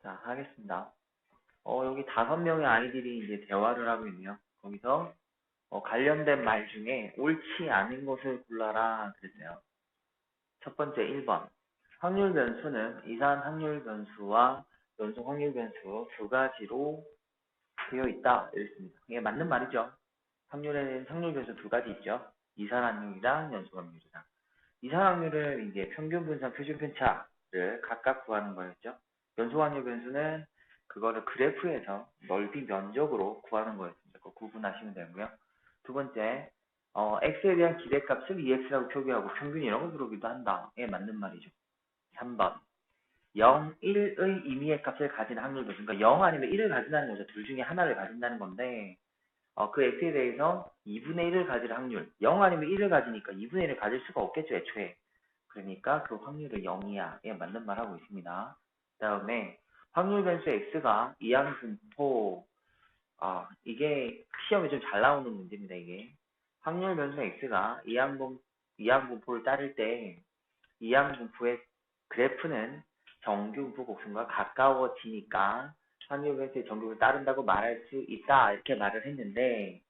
자, 하겠습니다. 여기 5명의 아이들이 이제 대화를 하고 있네요. 거기서 관련된 말 중에 옳지 않은 것을 골라라 그랬어요. 첫 번째 1번. 확률 변수는 이산 확률 변수와 연속 확률 변수 두 가지로 되어 있다. 이랬습니다. 이게 맞는 말이죠. 확률에는 확률 변수 두 가지 있죠. 이산 확률이랑 연속 확률이랑. 이산 확률은 이제 평균 분산 표준 편차를 각각 구하는 거였죠. 연속 확률 변수는 그거를 그래프에서 넓이 면적으로 구하는 거였습니다. 그거 구분하시면 되고요. 두 번째, x에 대한 기대값을 ex라고 표기하고 평균이라고 부르기도 한다. 에 맞는 말이죠. 3번, 0, 1의 임의의 값을 가진 확률 변수. 그러니까 0 아니면 1을 가진다는 거죠. 둘 중에 하나를 가진다는 건데, 그 x에 대해서 2분의 1을 가질 확률. 0 아니면 1을 가지니까 2분의 1을 가질 수가 없겠죠, 애초에. 그러니까 그 확률은 0이야. 예, 맞는 말 하고 있습니다. 그 다음에 확률 변수 x가 이항분포. 이게 시험에 좀 잘 나오는 문제입니다, 이게. 확률 변수 x가 이항분포를 따를 때 이항분포의 그래프는 정규분포 곡선과 가까워지니까 확률 변수의 정규분포를 따른다고 말할 수 있다. 이렇게 말을 했는데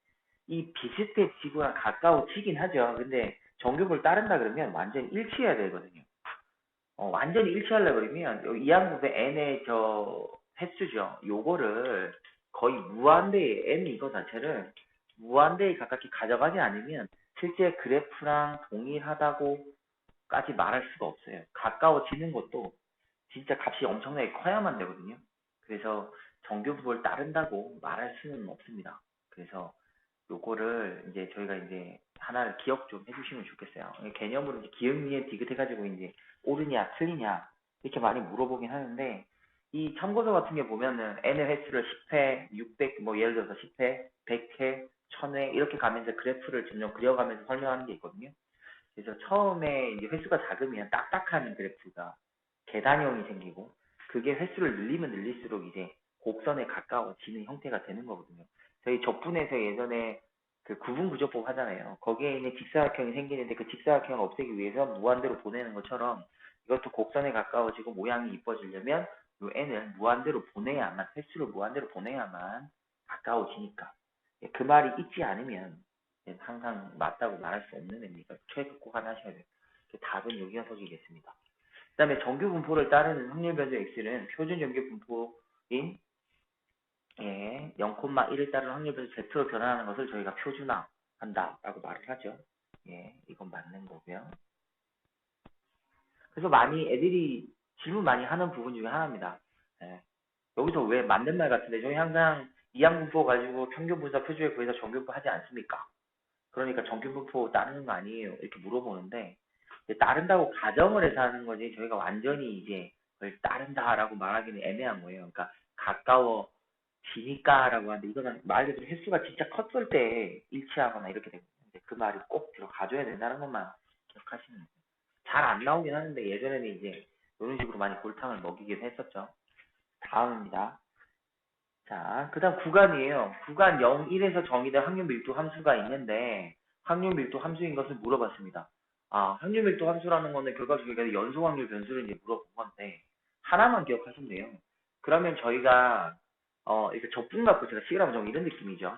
이 비슷해지거나 가까워지긴 하죠. 근데 정규분포를 따른다 그러면 완전히 일치해야 되거든요. 완전히 일치하려고 그러면 이 항분의 n의 저 횟수죠. 요거를 거의 무한대의 n 이거 자체를 무한대에 가깝게 가져가지 않으면 실제 그래프랑 동일하다고까지 말할 수가 없어요. 가까워지는 것도 진짜 값이 엄청나게 커야만 되거든요. 그래서 정규분포를 따른다고 말할 수는 없습니다. 그래서 요거를 이제 저희가 이제 하나를 기억 좀 해주시면 좋겠어요. 개념으로 이제 기억, 니은, 디귿 해가지고 이제 옳으냐, 틀리냐, 이렇게 많이 물어보긴 하는데, 이 참고서 같은 게 보면은 n의 횟수를 10회, 600, 뭐 예를 들어서 10회, 100회, 1000회, 이렇게 가면서 그래프를 점점 그려가면서 설명하는 게 있거든요. 그래서 처음에 이제 횟수가 작으면 딱딱한 그래프가 계단형이 생기고, 그게 횟수를 늘리면 늘릴수록 이제 곡선에 가까워지는 형태가 되는 거거든요. 저희 적분에서 예전에 그 구분구조법 하잖아요. 거기에 있는 직사각형이 생기는데 그 직사각형을 없애기 위해서 무한대로 보내는 것처럼 이것도 곡선에 가까워지고 모양이 이뻐지려면 요 n을 무한대로 보내야만, 횟수를 무한대로 보내야만 가까워지니까. 그 말이 있지 않으면 항상 맞다고 말할 수 없는 의미가 체크 꼭 하나 하셔야 돼요. 답은 여기 녀석이겠습니다. 그 다음에 정규 분포를 따르는 확률 변수 x는 표준 정규 분포인 0,1을 따르는 확률 변수 z로 변환하는 것을 저희가 표준화한다 라고 말을 하죠. 이건 맞는 거고요. 그래서 많이 애들이 질문 많이 하는 부분 중에 하나입니다. 여기서 왜 맞는 말 같은데 저희 항상 이항분포 가지고 평균분사 표준에 구해서 정규분포 하지 않습니까? 그러니까 정규분포 따르는 거 아니에요? 이렇게 물어보는데 따른다고 가정을 해서 하는 거지 저희가 완전히 이제 그걸 따른다라고 말하기는 애매한 거예요. 그러니까 가까워지니까라고 하는데 이거는 말 그대로 횟수가 진짜 컸을 때 일치하거나 이렇게 되거든요. 그 말이 꼭 들어가줘야 된다는 것만 기억하시면 돼요. 잘 안 나오긴 하는데 예전에는 이제 이런 식으로 많이 골탕을 먹이긴 했었죠. 다음입니다. 자, 그 다음 구간이에요. 구간 0, 1에서 정의된 확률 밀도 함수가 있는데 확률 밀도 함수인 것을 물어봤습니다. 확률 밀도 함수라는 거는 결과적으로 연속 확률 변수를 이제 물어본 건데 하나만 기억하시면 돼요. 그러면 저희가 이렇게 적분받고 제가 시그라고 좀 이런 느낌이죠.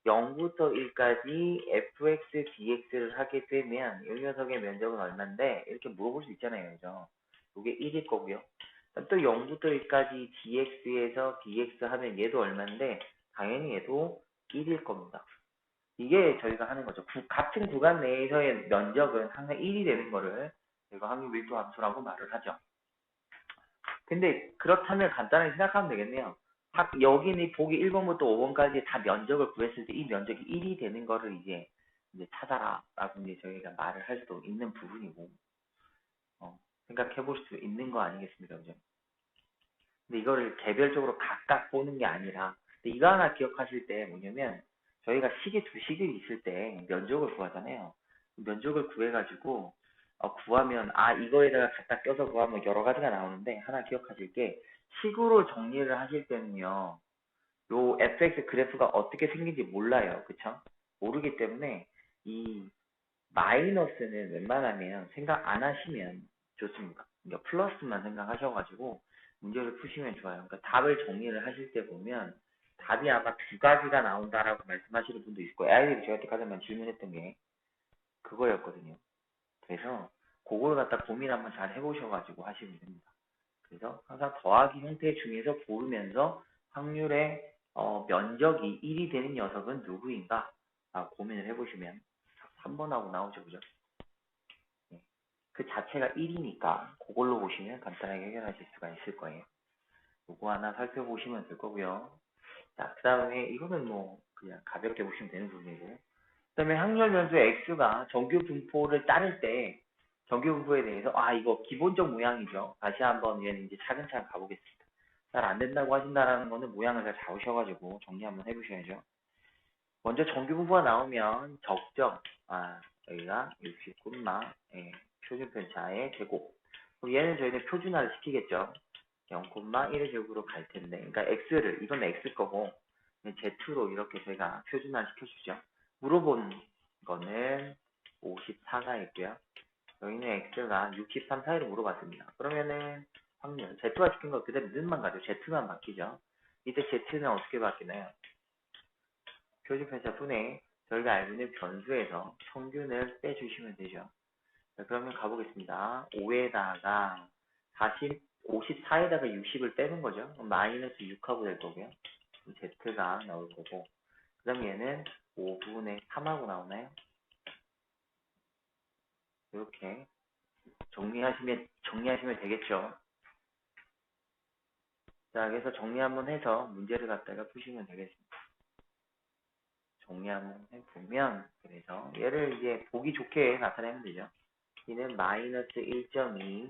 0부터 1까지 fx, dx를 하게 되면 이 녀석의 면적은 얼마인데 이렇게 물어볼 수 있잖아요. 그죠? 이게 1일 거고요. 또 0부터 1까지 dx에서 dx 하면 얘도 얼마인데 당연히 얘도 1일 겁니다. 이게 저희가 하는 거죠. 같은 구간 내에서의 면적은 항상 1이 되는 거를 저희가 확률 밀도 함수라고 말을 하죠. 근데 그렇다면 간단하게 생각하면 되겠네요. 여기는 보기 1번부터 5번까지 다 면적을 구했을 때 이 면적이 1이 되는 거를 이제 찾아라 라고 이제 저희가 말을 할 수도 있는 부분이고 생각해 볼 수 있는 거 아니겠습니까? 그죠? 근데 이거를 개별적으로 각각 보는 게 아니라 근데 이거 하나 기억하실 때 뭐냐면 저희가 식이 두 식이 있을 때 면적을 구하잖아요. 면적을 구해가지고 구하면 이거에다가 갖다 껴서 구하면 여러 가지가 나오는데 하나 기억하실 게 식으로 정리를 하실 때는요. 요 fx 그래프가 어떻게 생긴지 몰라요. 그쵸? 모르기 때문에 이 마이너스는 웬만하면 생각 안 하시면 좋습니다. 그러니까 플러스만 생각하셔가지고 문제를 푸시면 좋아요. 그러니까 답을 정리를 하실 때 보면 답이 아마 두 가지가 나온다라고 말씀하시는 분도 있을 거예요. 아이들이 저한테 가장 질문했던 게 그거였거든요. 그래서 그걸 갖다 고민 한번 잘 해보셔가지고 하시면 됩니다. 그래서 항상 더하기 형태 중에서 고르면서 확률의 면적이 1이 되는 녀석은 누구인가 고민을 해보시면 3번하고 나오죠. 그죠? 네. 그 자체가 1이니까 그걸로 보시면 간단하게 해결하실 수가 있을 거예요. 요거 하나 살펴보시면 될 거고요. 자, 그 다음에 이거는 뭐 그냥 가볍게 보시면 되는 부분이고, 그 다음에 확률 변수 x가 정규 분포를 따를 때 정규 분포에 대해서 이거 기본적 모양이죠. 다시 한번 얘는 이제 차근차근 가보겠습니다. 잘 안 된다고 하신다라는 거는 모양을 잘 잡으셔가지고 정리 한번 해보셔야죠. 먼저 정규 분포가 나오면 적정, 여기가 60, 표준 편차의 제곱. 그럼 얘는 저희는 표준화를 시키겠죠. 0,1의 제곱으로 갈 텐데, 그러니까 x를, 이건 x 거고 z로 이렇게 제가 표준화 시켜주죠. 물어본 거는 54가 있고요. 여기는 x가 63 사이로 물어봤습니다. 그러면은 확률, z화 시킨 거 그대로 는만 가죠. z만 바뀌죠. 이때 z는 어떻게 바뀌나요? 표준 편차 분의 저희가 알고 있는 변수에서 평균을 빼주시면 되죠. 자, 그러면 가보겠습니다. 5에다가 54에다가 60을 빼는 거죠. 그럼 마이너스 6하고 될 거고요. Z가 나올 거고. 그 다음 얘는 5분의 3하고 나오나요? 이렇게 정리하시면 되겠죠. 자, 그래서 정리 한번 해서 문제를 갖다가 푸시면 되겠습니다. 정리 한번 해보면, 그래서 얘를 이제 보기 좋게 나타내면 되죠. 얘는 마이너스 1.2,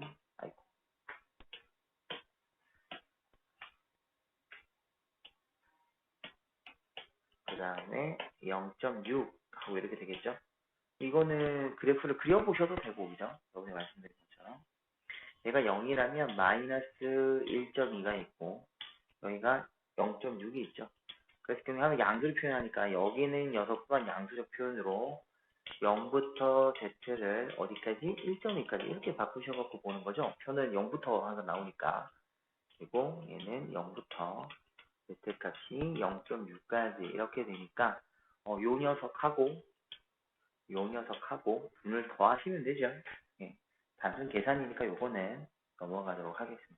그 다음에 0.6 하고 이렇게 되겠죠. 이거는 그래프를 그려보셔도 되고, 그죠? 저번에 말씀드린 것처럼. 얘가 0이라면 마이너스 1.2가 있고, 여기가 0.6이 있죠. 그래서 그냥 양수를 표현하니까 여기는 녀석만 양수적 표현으로 0부터 z를 어디까지? 1.2까지 이렇게 바꾸셔갖고 보는 거죠. 표는 0부터 하나 나오니까. 그리고 얘는 0부터 z값이 0.6까지 이렇게 되니까 요 녀석하고 분을 더하시면 되죠. 예, 단순 계산이니까 요거는 넘어가도록 하겠습니다.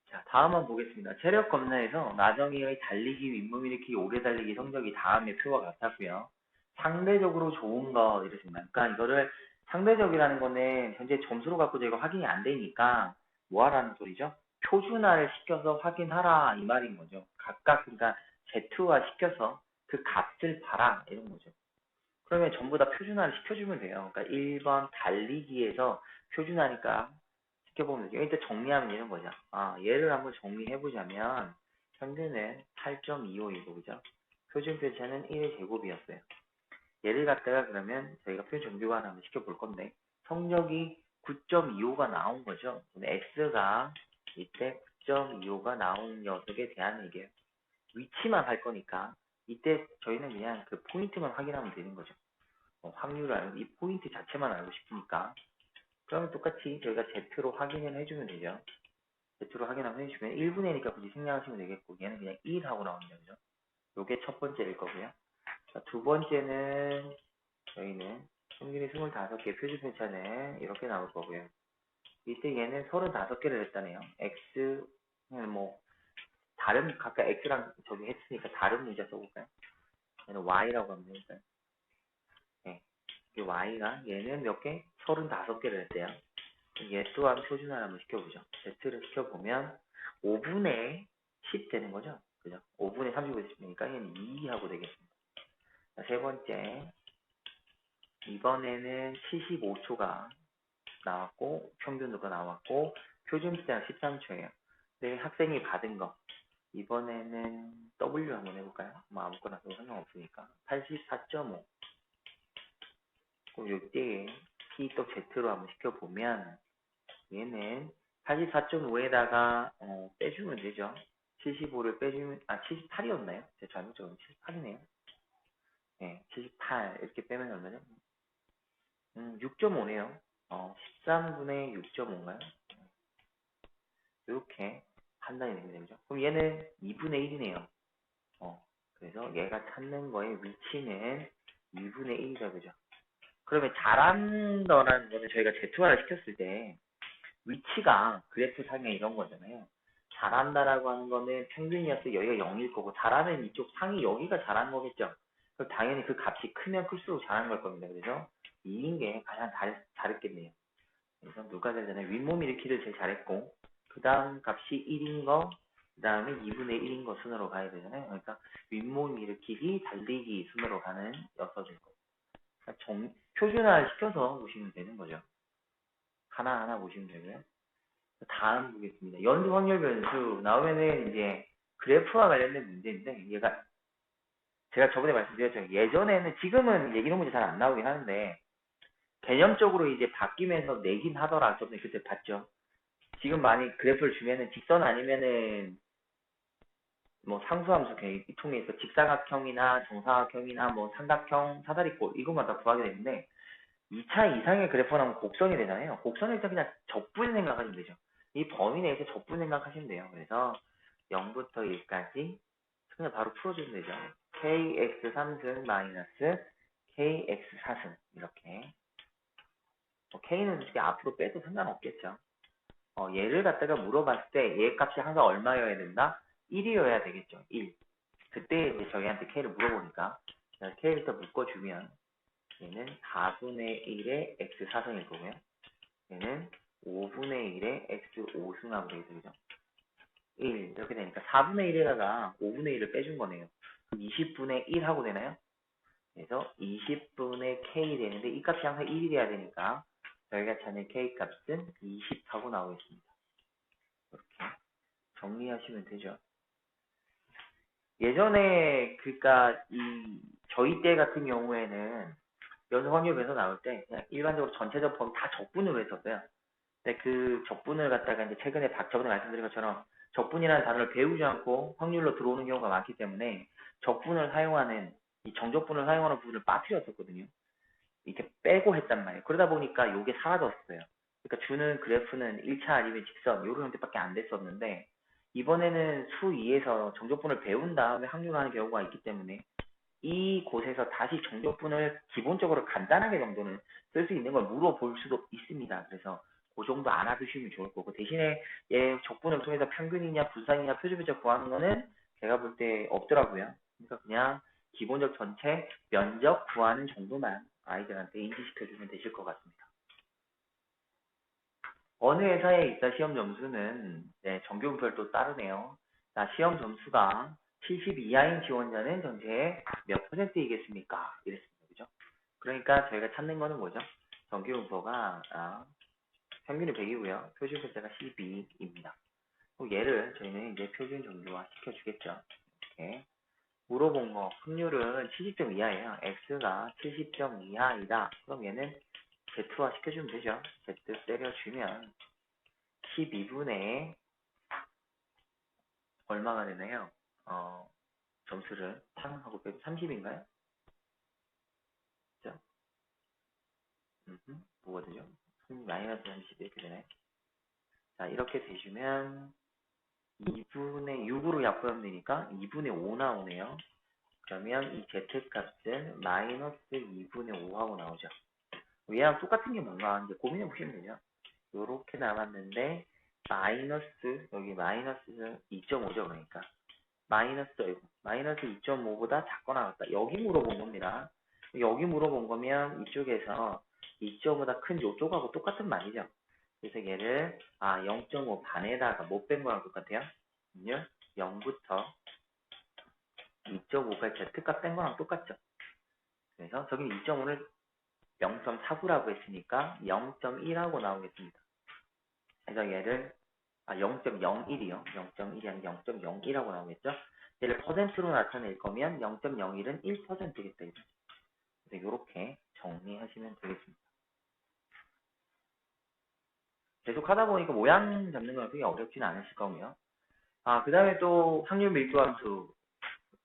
자, 다음 한번 보겠습니다. 체력 검사에서 나정이의 달리기, 윗몸 일으키기, 오래 달리기 성적이 다음의 표와 같았고요. 상대적으로 좋은 거 이렇습니다. 그러니까 이거를 상대적이라는 거는 현재 점수로 갖고 저희가 확인이 안 되니까 뭐 하라는 소리죠? 표준화를 시켜서 확인하라 이 말인 거죠. 각각 그러니까 Z화 시켜서 그 값을 봐라 이런 거죠. 그러면 전부 다 표준화를 시켜주면 돼요. 그러니까 1번 달리기에서 표준화니까 시켜보면 되죠. 일단 정리하면 이런 거죠. 얘를 한번 정리해보자면 평균은 8.25이고 그죠? 표준 편차는 1의 제곱이었어요. 얘를 갖다가 그러면 저희가 표준 정규화 한번 시켜볼 건데 성적이 9.25가 나온 거죠. X가 이때 9.25가 나온 녀석에 대한 얘기예요. 위치만 할 거니까 이때 저희는 그냥 그 포인트만 확인하면 되는 거죠. 확률을 알고 이 포인트 자체만 알고 싶으니까 그러면 똑같이 저희가 Z로 확인을 해주면 되죠. Z로 확인하면 해주시면 1분의니까 굳이 생략하시면 되겠고 얘는 그냥 1 하고 나오는 거죠. 요게 첫 번째일 거고요. 자, 두 번째는 저희는 평균이 25개 표준 편차는 이렇게 나올 거고요. 이때 얘는 35개를 했다네요. X는 뭐 다른 각각 X랑 저기 했으니까 다른 문자 써볼까요? 얘는 Y라고 하면 되니까요. 네. 이 Y가 얘는 몇 개? 35개를 했대요. 얘 또한 표준화를 한번 시켜보죠. Z를 시켜보면 5분의 10 되는 거죠. 그죠? 5분의 30을 시키니까 얘는 2 하고 되겠습니다. 자, 세 번째. 이번에는 75초가 나왔고, 평균으로 나왔고, 표준 시장 13초예요. 근데 학생이 받은 거. 이번에는 W 한번 해볼까요? 뭐 아무거나 도 상관없으니까. 84.5. 그럼 요때 P 또 Z로 한번 시켜보면, 얘는 84.5에다가 빼주면 되죠. 75를 빼주면 78이었나요? 제가 잘못 적은 78이네요. 네, 78 이렇게 빼면 얼마죠? 6.5네요. 13분의 6.5인가요? 이렇게 판단이 됩니다. 그죠? 그럼 얘는 2분의 1이네요. 그래서 얘가 찾는 거의 위치는 2분의 1이죠. 그죠? 그러면 잘한다라는 거는 저희가 제투화를 시켰을 때 위치가 그래프 상에 이런 거잖아요. 잘한다라고 하는 거는 평균이었을 때 여기가 0일 거고 잘하는 이쪽 상이 여기가 잘하는 거겠죠. 그럼 당연히 그 값이 크면 클수록 잘하는 걸 겁니다. 그래서 2인 게 가장 잘했겠네요. 그래서 누가 제일 잘해? 윗몸 일으키를 제일 잘했고 그 다음 값이 1인 거, 그 다음에 2분의 1인 거 순으로 가야 되잖아요. 그러니까 윗몸 일으키기, 달리기 순으로 가는 였어질 거예요. 그러니까 표준화를 시켜서 보시면 되는 거죠. 하나하나 보시면 되고요. 다음 보겠습니다. 연수 확률 변수 나오면은 이제 그래프와 관련된 문제인데 얘가 제가 저번에 말씀드렸죠. 예전에는 지금은 이제 이런 문제 잘 안 나오긴 하는데 개념적으로 이제 바뀌면서 내긴 하더라. 저번에 그때 봤죠. 지금 많이 그래프를 주면은 직선 아니면은 뭐 상수함수 이 통해서 직사각형이나 정사각형이나 뭐 삼각형, 사다리꼴 이것만 다 구하게 되는데 2차 이상의 그래프가 나오면 곡선이 되잖아요. 곡선일 때 그냥 적분 생각하시면 되죠. 이 범위 내에서 적분 생각하시면 돼요. 그래서 0부터 1까지 그냥 바로 풀어주면 되죠. kx 3승 마이너스 kx 4승 이렇게 k는 솔직히 앞으로 빼도 상관없겠죠. 얘를 갖다가 물어봤을 때 얘 값이 항상 얼마여야 된다? 1이어야 되겠죠. 1. 그때 이제 저희한테 k를 물어보니까 k부터 묶어주면 얘는 4분의 1의 x 4승일 거고요. 얘는 5분의 1의 x 5승하고 되겠죠. 그죠? 1 이렇게 되니까 4분의 1에다가 5분의 1을 빼준 거네요. 그럼 20분의 1 하고 되나요? 그래서 20분의 k 되는데 이 값이 항상 1이 돼야 되니까 저희가 찾는 k 값은 20 하고 나오겠습니다. 이렇게 정리하시면 되죠. 예전에 그러니까 이 저희 때 같은 경우에는 연속 확률 변수 나올 때 그냥 일반적으로 전체적 범위 다 적분으로 했었어요. 근데 그 적분을 갖다가 이제 최근에 저번에 말씀드린 것처럼 적분이라는 단어를 배우지 않고 확률로 들어오는 경우가 많기 때문에 적분을 사용하는 이 정적분을 사용하는 부분을 빠뜨렸었거든요. 이렇게 빼고 했단 말이에요. 그러다 보니까 이게 사라졌어요. 그러니까 주는 그래프는 1차 아니면 직선 이런 형태밖에 안 됐었는데 이번에는 수 2에서 정적분을 배운 다음에 확률화하는 경우가 있기 때문에 이 곳에서 다시 정적분을 기본적으로 간단하게 정도는 쓸 수 있는 걸 물어볼 수도 있습니다. 그래서 그 정도 알아두시면 좋을 거고 대신에 얘 적분을 통해서 평균이냐 분산이냐 표준변적 구하는 거는 제가 볼 때 없더라고요. 그러니까 그냥 기본적 전체 면적 구하는 정도만 아이들한테 인지시켜주면 되실 것 같습니다. 어느 회사에 있다 시험 점수는 정규분표를 또 따르네요. 자, 시험 점수가 70 이하인 지원자는 전체의 몇 %이겠습니까? 이랬습니다. 그죠? 그러니까 저희가 찾는 거는 뭐죠? 정규분표가 평균이 100이고요. 표준편차가 12입니다. 얘를 저희는 이제 표준 정규화 시켜주겠죠. 이렇게 물어본 거 확률은 70점 이하예요. x가 70점 이하이다. 그럼 얘는 Z화 시켜주면 되죠. Z 때려주면 12분의 얼마가 되나요? 점수를 상하고 빼고 30인가요? 그죠? 뭐가 되죠? 마이너스 30 이렇게 되나요? 자, 이렇게 되시면 2분의 6으로 약분하면 되니까 2분의 5 나오네요. 그러면 이 Z값은 마이너스 2분의 5하고 나오죠. 얘랑 똑같은 게 뭔가 이제 고민해 보시면 되죠. 요렇게 나왔는데 마이너스 여기 마이너스 2.5죠. 그러니까 마이너스 2.5보다 작거나 같다. 여기 물어본 겁니다. 여기 물어본 거면 이쪽에서 2.5보다 큰 요쪽하고 똑같은 말이죠. 그래서 얘를 0.5 반에다가 못 뺀 거랑 똑같아요. 0부터 2.5까지 Z값 뺀 거랑 똑같죠. 그래서 저기는 2.5를 0.49라고 했으니까 0.1하고 나오겠습니다. 그래서 얘를 0.01이요. 0.1이 아니라 0.01하고 나오겠죠. 얘를 퍼센트로 나타낼 거면 0.01은 1%겠다. 그래서 이렇게 정리하시면 되겠습니다. 계속 하다 보니까 모양 잡는 건 그렇게 어렵지는 않으실 거고요. 그 다음에 또 확률 밀도 함수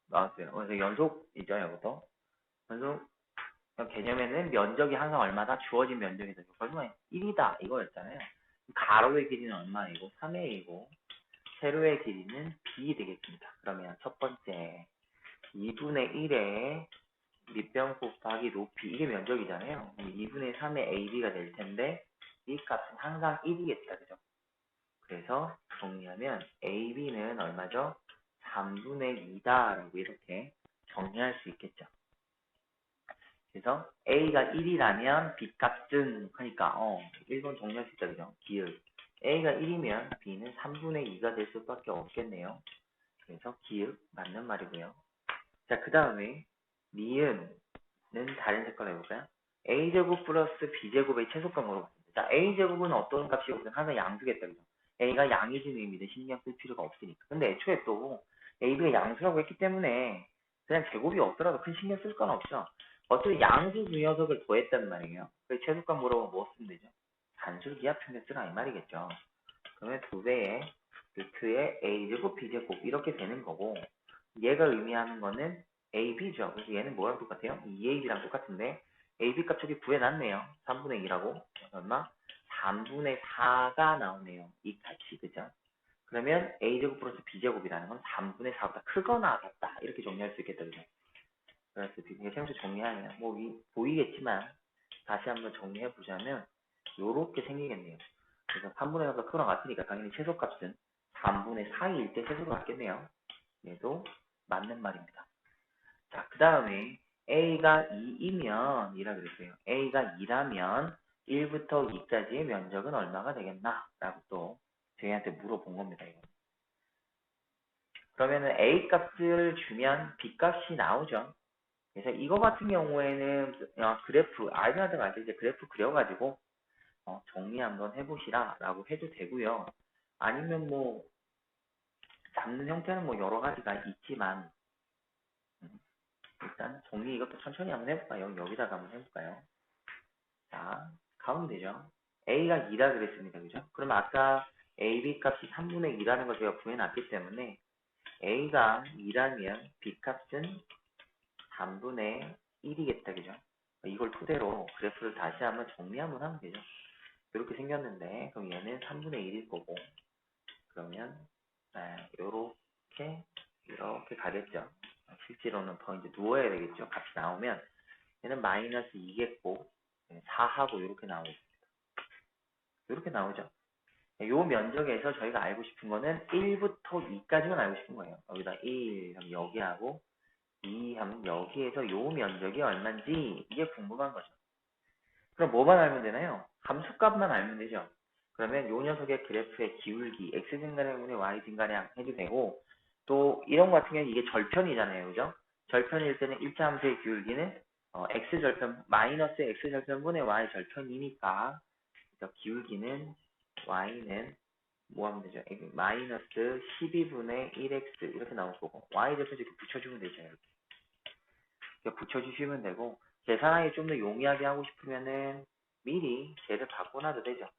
나왔어요. 그래서 연속이죠, 이것도. 연속 개념에는 면적이 항상 얼마다? 주어진 면적이다. 그러면 1이다 이거였잖아요. 가로의 길이는 얼마이고? 3a이고 세로의 길이는 b 되겠습니다. 그러면 첫 번째 2분의 1의 밑변 곱하기 높이 이게 면적이잖아요. 2분의 3의 ab가 될 텐데 이 값은 항상 1이겠다. 그죠? 그래서 정리하면 ab는 얼마죠? 3분의 2다라고 이렇게 정리할 수 있겠죠. 그래서 a가 1이라면 b 값은 하니까 1번 정리할 수 있다. 그죠? 기울 a가 1이면 b는 3분의 2가 될 수밖에 없겠네요. 그래서 기울 맞는 말이고요. 자, 그 다음에 니은은 다른 색깔로 해볼까요? a제곱 플러스 b제곱의 최소값 물어봤습니다. 자, a제곱은 어떤 값이거든? 항상 양수겠다. 그죠? a가 양이진 의미는 신경 쓸 필요가 없으니까. 근데 애초에 또 ab가 양수라고 했기 때문에 그냥 제곱이 없더라도 큰 신경 쓸 건 없죠. 어차피 양수 두 녀석을 더했단 말이에요. 그래서 최소값 물어보면 뭐 쓰면 되죠? 단수 기하편에 쓰라 이 말이겠죠. 그러면 두 배의 루트의 a제곱 b제곱 이렇게 되는 거고 얘가 의미하는 거는 ab죠. 그래서 얘는 뭐랑 똑같아요? 2ab랑 똑같은데 ab 값 저기 구해놨네요. 3분의 2라고 얼마? 3분의 4가 나오네요. 이 값이 그죠? 그러면 a제곱 플러스 b제곱이라는 건 3분의 4보다 크거나 같다 이렇게 정리할 수 있겠다. 그죠? 그래서 이게 생수 정리하면 뭐 보이겠지만 다시 한번 정리해 보자면 요렇게 생기겠네요. 그래서 3분의 4보다 크거나 같으니까 당연히 최소값은 3분의 4일 때 최소가 같겠네요. 얘도 맞는 말입니다. 자, 그 다음에 a가 2이면 이라 그랬어요. a가 2라면 1부터 2까지의 면적은 얼마가 되겠나? 라고 또 저희한테 물어본 겁니다. 이거. 그러면은 a 값을 주면 b 값이 나오죠. 그래서 이거 같은 경우에는 그래프 아이들한테 갈 때 이제 그래프 그려가지고 정리 한번 해보시라 라고 해도 되고요. 아니면 뭐 잡는 형태는 뭐 여러 가지가 있지만 일단 정리 이것도 천천히 한번 해볼까요? 여기다가 한번 해볼까요? 자, 가면 되죠. a가 2라 그랬습니다. 그죠? 그러면 아까 ab 값이 3분의 2라는 걸 제가 구해놨기 때문에 a가 2라면 b 값은 3분의 1이겠다. 그죠? 이걸 토대로 그래프를 다시 한번 정리 한번 하면 되죠. 이렇게 생겼는데 그럼 얘는 3분의 1일 거고 그러면 이렇게 가겠죠. 실제로는 더 이제 누워야 되겠죠. 값이 나오면 얘는 마이너스 2겠고 4하고 이렇게 나오고 이렇게 나오죠. 요 면적에서 저희가 알고 싶은 거는 1부터 2까지만 알고 싶은 거예요. 여기다 1 하면 여기하고 2 하면 여기에서 요 면적이 얼마인지 이게 궁금한 거죠. 그럼 뭐만 알면 되나요? 함수값만 알면 되죠. 그러면 요 녀석의 그래프의 기울기 x 증가량분의 y 증가량 해도 되고 또 이런 거 같은 경우는 이게 절편이잖아요. 그죠? 절편일 때는 일차 함수의 기울기는 x 절편 마이너스 x 절편분의 y 절편이니까 기울기는 y는 뭐 하면 되죠? 마이너스 12분의 1x 이렇게 나올 거고 y 절편 이렇게 붙여주면 되죠. 이렇게 붙여주시면 되고 계산하기 좀 더 용이하게 하고 싶으면은 미리 쟤를 바꿔놔도 되죠.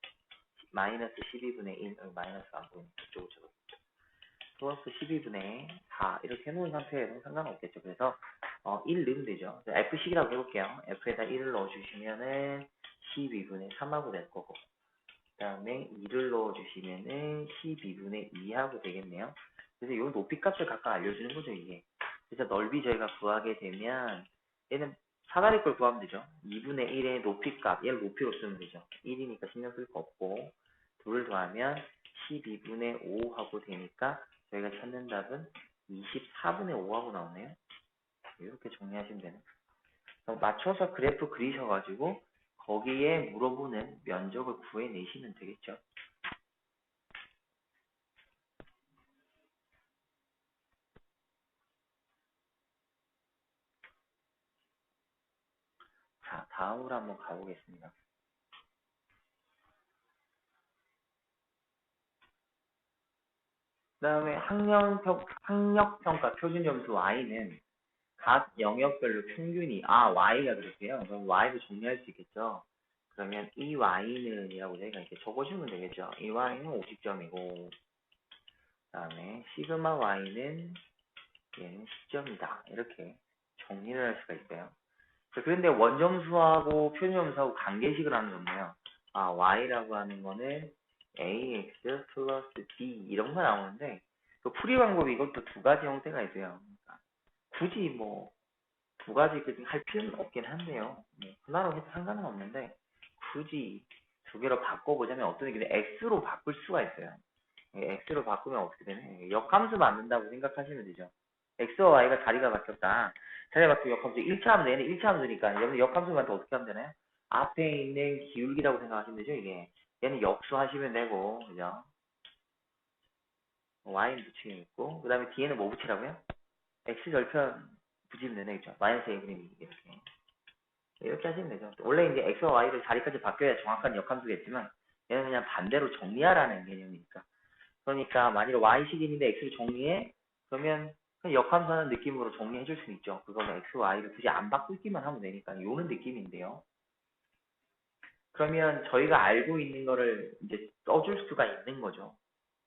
마이너스 12분의 1 마이너스 안 보이니까 이쪽으로 적어요. 플러스 12분의 4 이렇게 해놓은 상태에서는 상관없겠죠. 그래서 1 넣으면 되죠. f식이라고 해볼게요. f에다 1을 넣어주시면은 12분의 3하고 될 거고 그 다음에 2를 넣어주시면은 12분의 2하고 되겠네요. 그래서 이 높이값을 각각 알려주는 거죠, 이게. 그래서 넓이 저희가 구하게 되면 얘는 사다리 걸 구하면 되죠. 2분의 1의 높이값, 얘를 높이로 쓰면 되죠. 1이니까 신경 쓸 거 없고 둘을 더하면 12분의 5하고 되니까 저희가 찾는 답은 24분의 5하고 나오네요. 이렇게 정리하시면 되는 맞춰서 그래프 그리셔가지고 거기에 물어보는 면적을 구해내시면 되겠죠. 자, 다음으로 한번 가보겠습니다. 그 다음에 학력평가 표준점수 y는 각 영역별로 평균이 y가 그렇게요. 그럼 y도 정리할 수 있겠죠. 그러면 이 y는 이라고 저희가 이렇게 적어주면 되겠죠. 이 y는 50점이고 그 다음에 시그마 y는 얘는 10점이다. 이렇게 정리를 할 수가 있어요. 그런데 원점수하고 표준점수하고 관계식을 하는 건데요. 아, y라고 하는 거는 ax 플러스 b 이런 거 나오는데 그 풀이 방법이 이것도 두 가지 형태가 있어요. 그러니까 굳이 뭐 두 가지 할 필요는 없긴 한데요. 뭐 하나로 해도 상관은 없는데 굳이 두 개로 바꿔보자면 어떤 얘기는 x로 바꿀 수가 있어요. x로 바꾸면 어떻게 되냐? 역함수 만든다고 생각하시면 되죠. x와 y가 자리가 바뀌었다. 자리가 바뀌고 역함수 1차 함수, 얘는 1차 함수니까 여러분 역함수만 더 어떻게 하면 되나요? 앞에 있는 기울기라고 생각하시면 되죠, 이게. 얘는 역수 하시면 되고, 그죠? y는 붙이면 있고, 그 다음에 뒤에는 뭐 붙이라고요? x 절편 붙이면 되네, 그죠? 마이너스 a분의 이렇게. 이렇게 하시면 되죠. 원래 이제 x와 y를 자리까지 바뀌어야 정확한 역함수겠지만, 얘는 그냥 반대로 정리하라는 개념이니까. 그러니까 만일 y식인데 x를 정리해? 그러면 그냥 역함수하는 느낌으로 정리해 줄 수는 있죠. 그거는 x, y를 굳이 안 바꾸기만 하면 되니까 요런 느낌인데요. 그러면 저희가 알고 있는 거를 이제 써줄 수가 있는 거죠.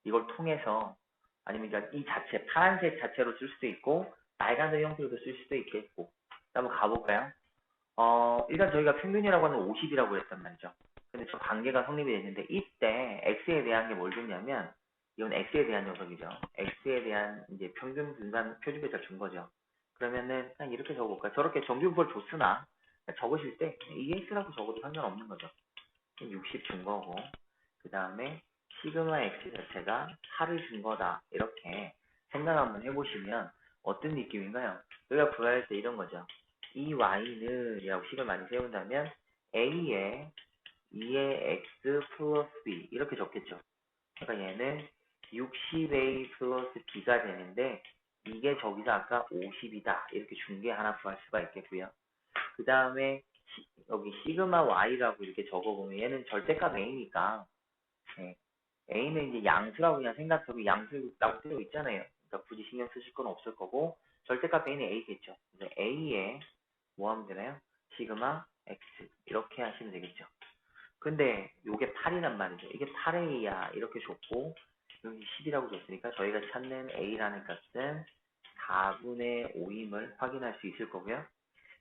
이걸 통해서 아니면 이 자체 파란색 자체로 쓸 수도 있고 빨간색 형태로도 쓸 수도 있겠고. 한번 가볼까요? 일단 저희가 평균이라고 하는 50이라고 했단 말이죠. 근데 저 관계가 성립이 됐는데 이때 x에 대한 게 뭘 줬냐면 이건 x에 대한 녀석이죠. x에 대한 이제 평균 분산 표준배차 준 거죠. 그러면은 그냥 이렇게 적어볼까요? 저렇게 정규분포를 줬으나 적으실 때 EX라고 적어도 상관없는 거죠. 60 준 거고 그 다음에 시그마 x 자체가 8을 준 거다. 이렇게 생각 한번 해보시면 어떤 느낌인가요? 우리가 구할 때 이런 거죠. 이 y는 이라고 식을 많이 세운다면 a에 2의 x 플러스 b 이렇게 적겠죠. 그러니까 얘는 60a 플러스 b가 되는데 이게 저기서 아까 50이다 이렇게 준 게 하나 구할 수가 있겠고요. 그 다음에 여기 시그마 y라고 이렇게 적어보면 얘는 절대값 a니까 네. a는 이제 양수라고 그냥 생각하고 양수라고 되어 있잖아요. 그러니까 굳이 신경 쓰실 건 없을 거고 절대값 a는 a겠죠. 그래서 a에 뭐 하면 되나요? 시그마 x 이렇게 하시면 되겠죠. 근데 요게 8이란 말이죠. 이게 8a야 이렇게 줬고 여기 10이라고 줬으니까 저희가 찾는 a라는 값은 4분의 5임을 확인할 수 있을 거고요.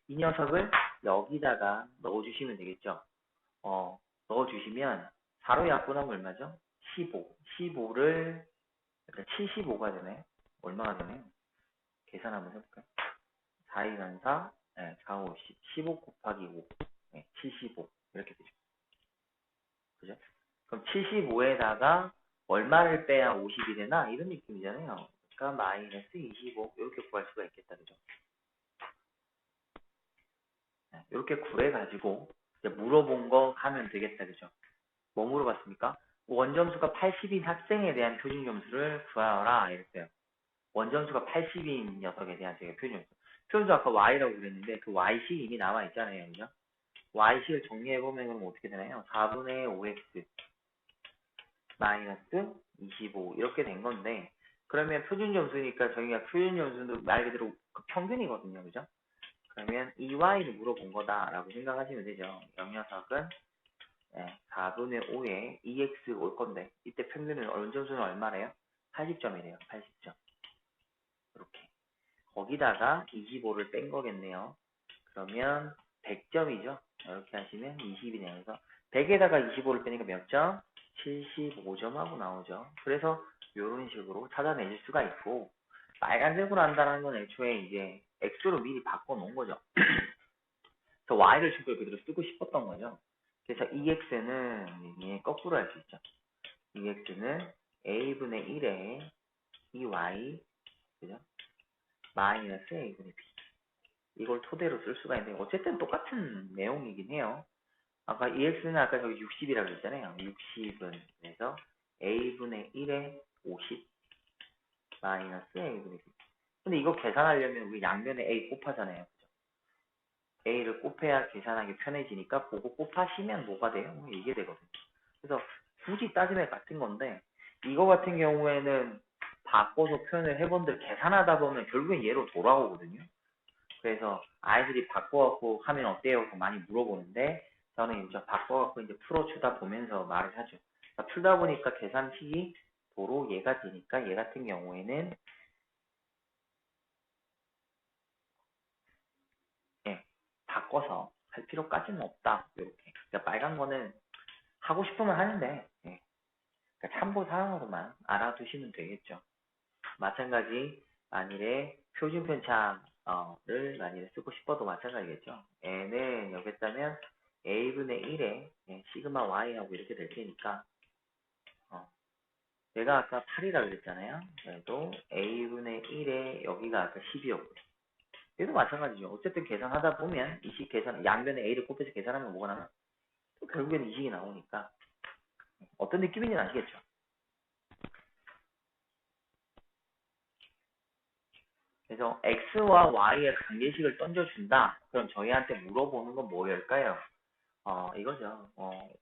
이 녀석을 여기다가 넣어주시면 되겠죠. 넣어주시면 4로 약분하면 얼마죠? 15. 15를 75가 되네. 얼마가 되나요? 계산 한번 해볼까요? 4, 2, 4, 4, 5, 10. 15 곱하기 5. 75. 이렇게 되죠. 그죠? 그럼 75에다가 얼마를 빼야 50이 되나? 이런 느낌이잖아요. 그러니까 마이너스 25. 이렇게 구할 수가 있겠다. 그죠? 이렇게 구해가지고 이제 물어본 거 하면 되겠다. 그죠? 뭐 물어봤습니까? 원점수가 80인 학생에 대한 표준점수를 구하라. 이랬어요. 원점수가 80인 녀석에 대한 제가 표준점수. 표준점수 아까 y라고 그랬는데 그 y식이 이미 나와 있잖아요. 그죠? y식을 정리해보면 그럼 어떻게 되나요? 4분의 5x 마이너스 25 이렇게 된 건데 그러면 표준점수니까 저희가 표준점수는 말 그대로 그 평균이거든요. 그죠? 그러면 이 y를 물어본 거다라고 생각하시면 되죠. 이 녀석은 4분의 5에 2x 올 건데 이때 평균은 원점수는 얼마래요? 80점이래요. 80점. 이렇게. 거기다가 25를 뺀 거겠네요. 그러면 100점이죠. 이렇게 하시면 20이네요. 그래서 100에다가 25를 빼니까 몇 점? 75점하고 나오죠. 그래서 이런 식으로 찾아내실 수가 있고 빨간색으로 한다는 건 애초에 이제 x로 미리 바꿔 놓은 거죠. 그래서 y를 지금 그대로 쓰고 싶었던 거죠. 그래서 ex는 거꾸로 할 수 있죠. ex는 a분의 1에 2y 그죠? 마이너스 a분의 b 이걸 토대로 쓸 수가 있는데 어쨌든 똑같은 내용이긴 해요. 아까 ex는 아까 저기 60이라고 했잖아요. 60은 그래서 a분의 1에 50 마이너스 a분의 b 근데 이거 계산하려면 우리 양면에 a 곱하잖아요. 그죠? a를 곱해야 계산하기 편해지니까 그거 곱하시면 뭐가 돼요? 이게 되거든요. 그래서 굳이 따지면 같은 건데 이거 같은 경우에는 바꿔서 표현을 해본들 계산하다 보면 결국엔 얘로 돌아오거든요. 그래서 아이들이 바꿔갖고 하면 어때요? 많이 물어보는데 저는 이제 바꿔갖고 이제 풀어주다 보면서 말을 하죠. 그러니까 풀다 보니까 계산식이 도로 얘가 되니까 얘 같은 경우에는 예, 바꿔서 할 필요까지는 없다. 이렇게. 그러니까 빨간 거는 하고 싶으면 하는데, 예. 그러니까 참고 사항으로만 알아두시면 되겠죠. 마찬가지, 만일에 표준 편차를 만일에 쓰고 싶어도 마찬가지겠죠. n은 여기 있다면 a분의 1에 시그마 y하고 이렇게 될 테니까, 내가 아까 8이라 그랬잖아요. 그래도 a분의 1에 여기가 아까 10이었고요. 얘도 마찬가지죠. 어쨌든 계산하다 보면 이식 계산, 양변에 a를 곱해서 계산하면 뭐가 나면 또 결국에는 이식이 나오니까 어떤 느낌인지 아시겠죠? 그래서 x와 y의 관계식을 던져준다. 그럼 저희한테 물어보는 건 뭐일까요? 이거죠.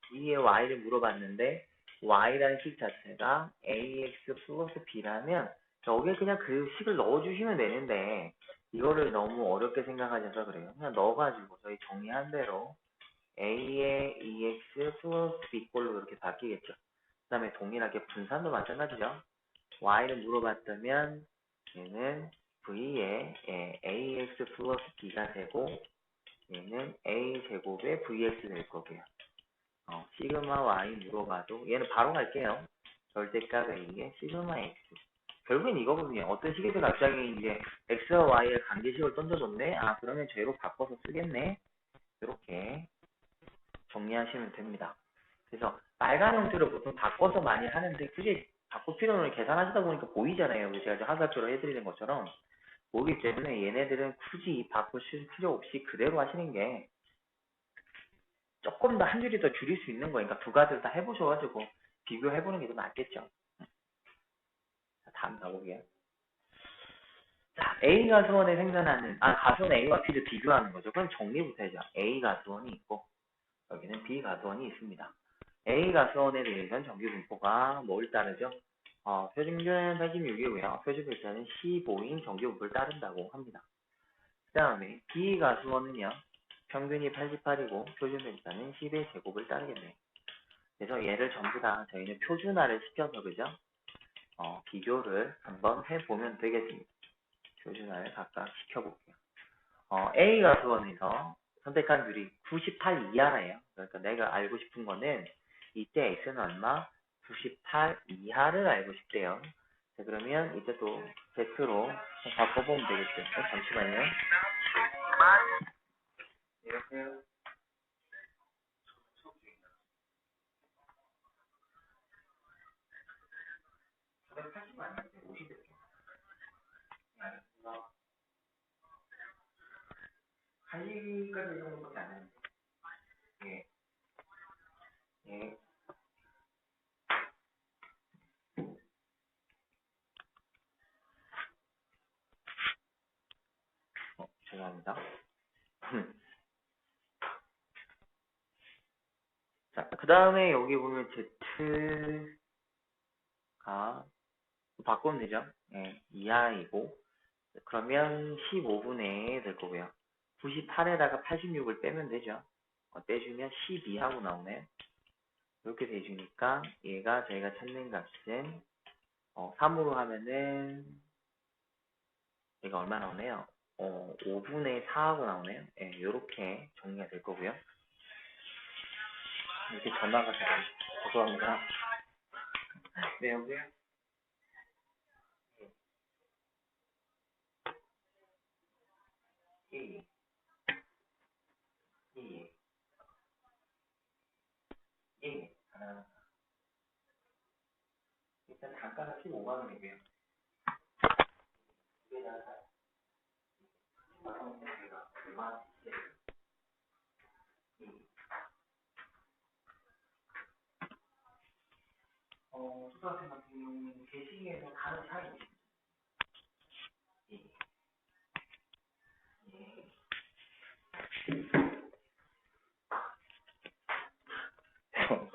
B의 Y를 물어봤는데, Y라는 식 자체가 AX 플러스 B라면, 여기에 그냥 그 식을 넣어주시면 되는데, 이거를 너무 어렵게 생각하셔서 그래요. 그냥 넣어가지고 저희 정리한 대로 A의 EX 플러스 B 꼴로 그렇게 바뀌겠죠. 그 다음에 동일하게 분산도 마찬가지죠. Y를 물어봤다면, 얘는 V의 AX 플러스 B가 되고, 얘는 a제곱의 vx 될 거고요. 시그마 y 물어봐도 얘는 바로 갈게요. 절대값 a의 시그마 x. 결국엔 이거거든요. 어떤 식에서 갑자기 이제 x와 y의 관계식을 던져줬네. 그러면 죄로 바꿔서 쓰겠네. 이렇게 정리하시면 됩니다. 그래서 빨간 형태로 보통 바꿔서 많이 하는데 그게 바꿀 필요는 계산하시다 보니까 보이잖아요. 제가 하사표로 해드리는 것처럼 보기 때문에 얘네들은 굳이 바꾸실 필요 없이 그대로 하시는 게 조금 더 한 줄이 더 줄일 수 있는 거니까 두 가지를 다 해보셔가지고 비교해보는 게 더 낫겠죠. 자, 다음 가볼게요. 자, A 가수원에 생산하는, 가수원 A와 B를 비교하는 거죠. 그럼 정리부터 해죠. A 가수원이 있고, 여기는 B 가수원이 있습니다. A 가수원에 대해서는 정규분포가 뭘 따르죠? 표준균 86이고요. 표준분포는 15인 정규분포를 따른다고 합니다. 그 다음에 B 가수원은요, 평균이 88이고 표준분포는 10의 제곱을 따르겠네요. 그래서 얘를 전부 다 저희는 표준화를 시켜서 그죠? 비교를 한번 해보면 되겠습니다. 표준화를 각각 시켜볼게요. A가 수원에서 선택한 률이 98 이하래요. 그러니까 내가 알고 싶은 거는 이때 X는 얼마? 98 이하를 알고 싶대요. 자, 그러면 이제 또 Z로 바꿔보면 되겠죠. 잠시만요. 이렇게 480 아니야? 50 1시까지 정도밖에 안 되는데. 예. 예. 죄송합니다. 자, 그 다음에 여기 보면 Z가 바꾸면 되죠? 예, 이하이고 그러면 15분의 될 거고요. 98에다가 86을 빼면 되죠. 빼주면 12하고 나오네. 이렇게 돼주니까 얘가 저희가 찾는 값은 3으로 하면은 얘가 얼마 나오네요? 5분의 4하고 나오네요. 예, 이렇게 정리가 될 거고요. 이렇게 전화가 돼요. 죄송합니다. 네, 여보세요? 예, 예, 예, 예, 예, 예. 일단 단가가 15만 원이고요. 두개다가 10만 원대가 얼마? 초등학생 같은 경우는 게시기에서 다른 차이 예, 예.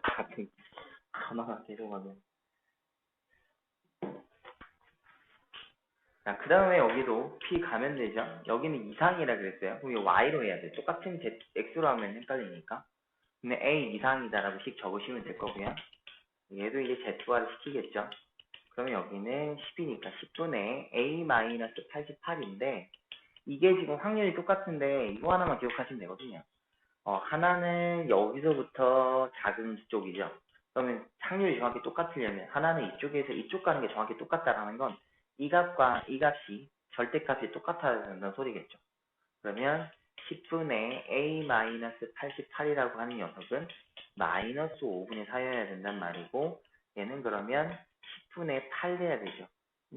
같은 전화가 계속 와도. 자, 그 다음에 여기도 P 가면 되죠. 여기는 이상이라 그랬어요. 그럼 이거 Y로 해야 돼. 똑같은 Z, X로 하면 헷갈리니까. 근데 A 이상이다라고 식 적으시면 될 거고요. 얘도 이제 Z화를 시키겠죠. 그러면 여기는 10이니까 10분의 A-88인데 이게 지금 확률이 똑같은데 이거 하나만 기억하시면 되거든요. 하나는 여기서부터 작은 쪽이죠. 그러면 확률이 정확히 똑같으려면 하나는 이쪽에서 이쪽 가는 게 정확히 똑같다라는 건 이 값과 이 값이 절대값이 똑같아야 된다는 소리겠죠. 그러면 10분의 A-88이라고 하는 녀석은 마이너스 5분의 4여야 된단 말이고 얘는 그러면 10분의 8 돼야 되죠.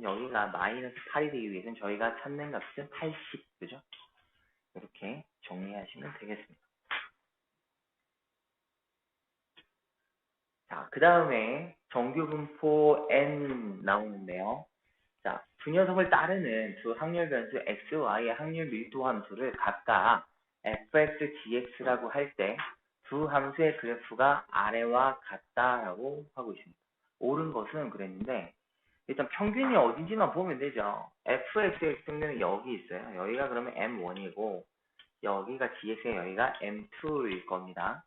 여기가 마이너스 8이 되기 위해서는 저희가 찾는 값은 80, 그죠? 이렇게 정리하시면 되겠습니다. 자, 그 다음에 정규분포 n 나오는데요. 자, 두 녀석을 따르는 두 확률 변수 x, y의 확률 밀도 함수를 각각 fx, gx라고 할 때 두 함수의 그래프가 아래와 같다라고 하고 있습니다. 옳은 것은 그랬는데 일단 평균이 어딘지만 보면 되죠. fx의 평균은 여기 있어요. 여기가 그러면 m1이고 여기가 gx의 여기가 m2일 겁니다.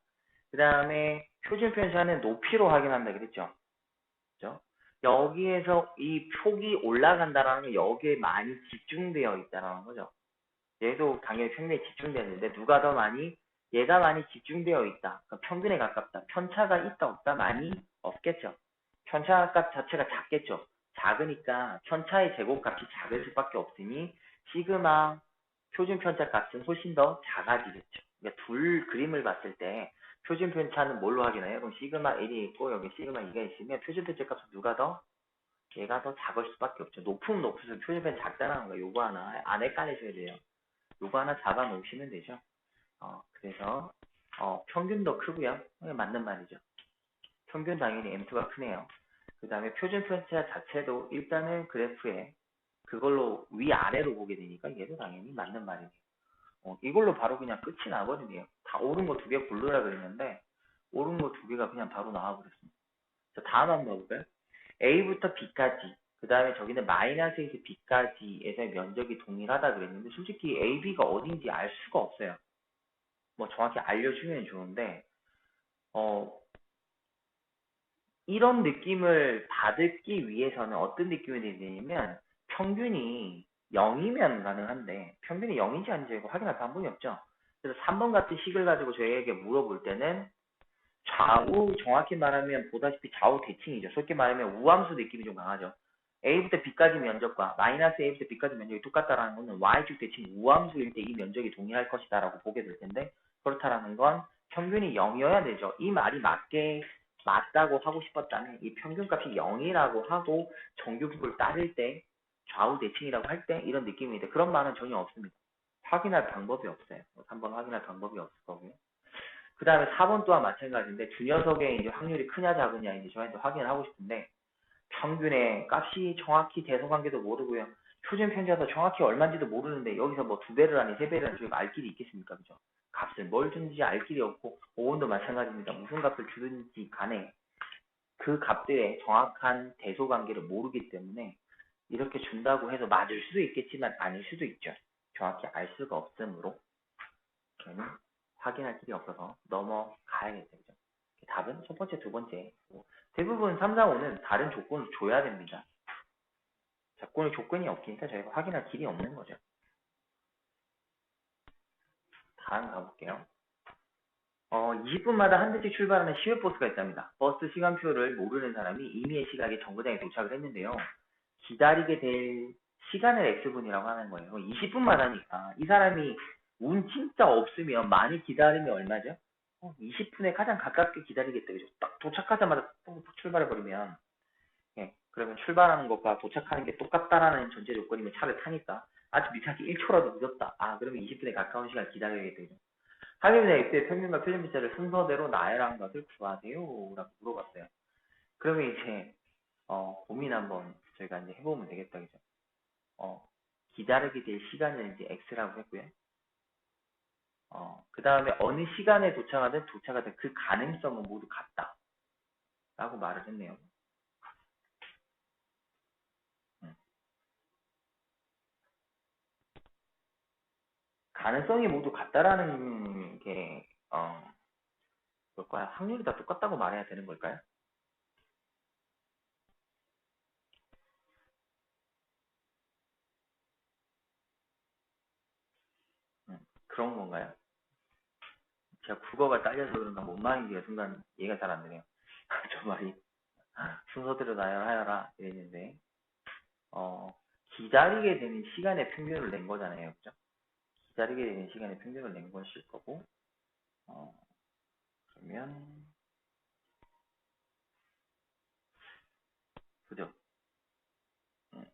그 다음에 표준 편차는 높이로 확인한다 그랬죠. 그죠? 여기에서 이 폭이 올라간다라는 게 여기에 많이 집중되어 있다라는 거죠. 얘도 당연히 평균에 집중되는데 누가 더 많이? 얘가 많이 집중되어 있다. 그러니까 평균에 가깝다. 편차가 있다 없다? 많이 없겠죠. 편차값 자체가 작겠죠. 작으니까 편차의 제곱값이 작을 수밖에 없으니 시그마 표준 편차 값은 훨씬 더 작아지겠죠. 그러니까 둘 그림을 봤을 때 표준 편차는 뭘로 확인해요? 그럼 시그마 1이 있고 여기 시그마 2가 있으면 표준 편차 값은 누가 더? 얘가 더 작을 수밖에 없죠. 높으면 높을수록 표준 편차 작다는 거 요거 하나 안에 까내셔야 돼요. 요거 하나 잡아 놓으시면 되죠. 그래서 평균도 크고요. 맞는 말이죠. 평균 당연히 M2가 크네요. 그 다음에 표준 편차 자체도 일단은 그래프에 그걸로 위아래로 보게 되니까 얘도 당연히 맞는 말이네요. 이걸로 바로 그냥 끝이 나버리네요. 다 옳은 거 두 개 고르라 그랬는데 옳은 거 두 개가 그냥 바로 나와버렸습니다. 자, 다음 한번 볼까요? A부터 B까지 그 다음에 저기는 마이너스에서 B까지에서의 면적이 동일하다 그랬는데 솔직히 A, B가 어딘지 알 수가 없어요. 뭐 정확히 알려주면 좋은데 이런 느낌을 받기 위해서는 어떤 느낌이 되냐면 평균이 0이면 가능한데 평균이 0인지 아닌지 확인할 방법이 없죠. 그래서 3번 같은 식을 가지고 저희에게 물어볼 때는 좌우 정확히 말하면 보다시피 좌우 대칭이죠. 쉽게 말하면 우함수 느낌이 좀 강하죠. A부터 B까지 면적과 마이너스 A부터 B까지 면적이 똑같다라는 것은 Y축 대칭 우함수일 때 이 면적이 동일할 것이다 라고 보게 될 텐데 그렇다라는 건 평균이 0이어야 되죠. 이 말이 맞다고 하고 싶었다면 이 평균값이 0이라고 하고 정규분포를 따를 때 좌우 대칭이라고 할 때 이런 느낌인데 그런 말은 전혀 없습니다. 확인할 방법이 없어요. 3번 확인할 방법이 없을 거고요. 그 다음에 4번 또한 마찬가지인데 두 녀석의 이제 확률이 크냐 작으냐 이제 저희한테 확인을 하고 싶은데 평균의 값이 정확히 대소관계도 모르고요. 표준 편차도 정확히 얼마인지도 모르는데 여기서 뭐 두 배를 하니 세 배를 하니 저희가 알 길이 있겠습니까? 그죠? 값을 뭘 주는지 알 길이 없고 오온도 마찬가지입니다. 무슨 값을 주든지 간에 그 값들의 정확한 대소관계를 모르기 때문에 이렇게 준다고 해서 맞을 수도 있겠지만 아닐 수도 있죠. 정확히 알 수가 없으므로 저는 확인할 길이 없어서 넘어가야겠죠. 답은 첫 번째, 두 번째. 대부분 3, 4, 5는 다른 조건을 줘야 됩니다. 조건이 없으니까 저희가 확인할 길이 없는 거죠. 다음 가볼게요. 20분마다 한 대씩 출발하는 시외버스가 있답니다. 버스 시간표를 모르는 사람이 임의의 시각에 정거장에 도착을 했는데요. 기다리게 될 시간을 X분이라고 하는 거예요. 20분마다니까 이 사람이 운 진짜 없으면 많이 기다리면 얼마죠? 20분에 가장 가깝게 기다리겠다. 그죠? 딱 도착하자마자 출발해버리면 예, 그러면 출발하는 것과 도착하는 게 똑같다라는 전제 조건이면 차를 타니까 아주 미세하게 1초라도 늦었다. 그러면 20분에 가까운 시간 기다려야겠다. 그죠? 하객의 입대 평균과 표준 비차를 순서대로 나열한 것을 구하세요. 라고 물어봤어요. 그러면 이제 고민 한번 저희가 이제 해보면 되겠다. 그죠? 기다리게 될 시간을 이제 X라고 했고요. 그 다음에 어느 시간에 도착하든 그 가능성은 모두 같다. 라고 말을 했네요. 가능성이 모두 같다라는 게, 뭘까요? 확률이 다 똑같다고 말해야 되는 걸까요? 그런 건가요? 제가 국어가 딸려서 그런가 뭔 말인지가 순간 이해가 잘 안 되네요. 저 말이 순서대로 나열하여라 이랬는데 어, 기다리게 되는 시간의 평균을 낸 거잖아요. 그죠? 기다리게 되는 시간의 평균을 낸 것일 거고 어, 그러면 그죠? 음,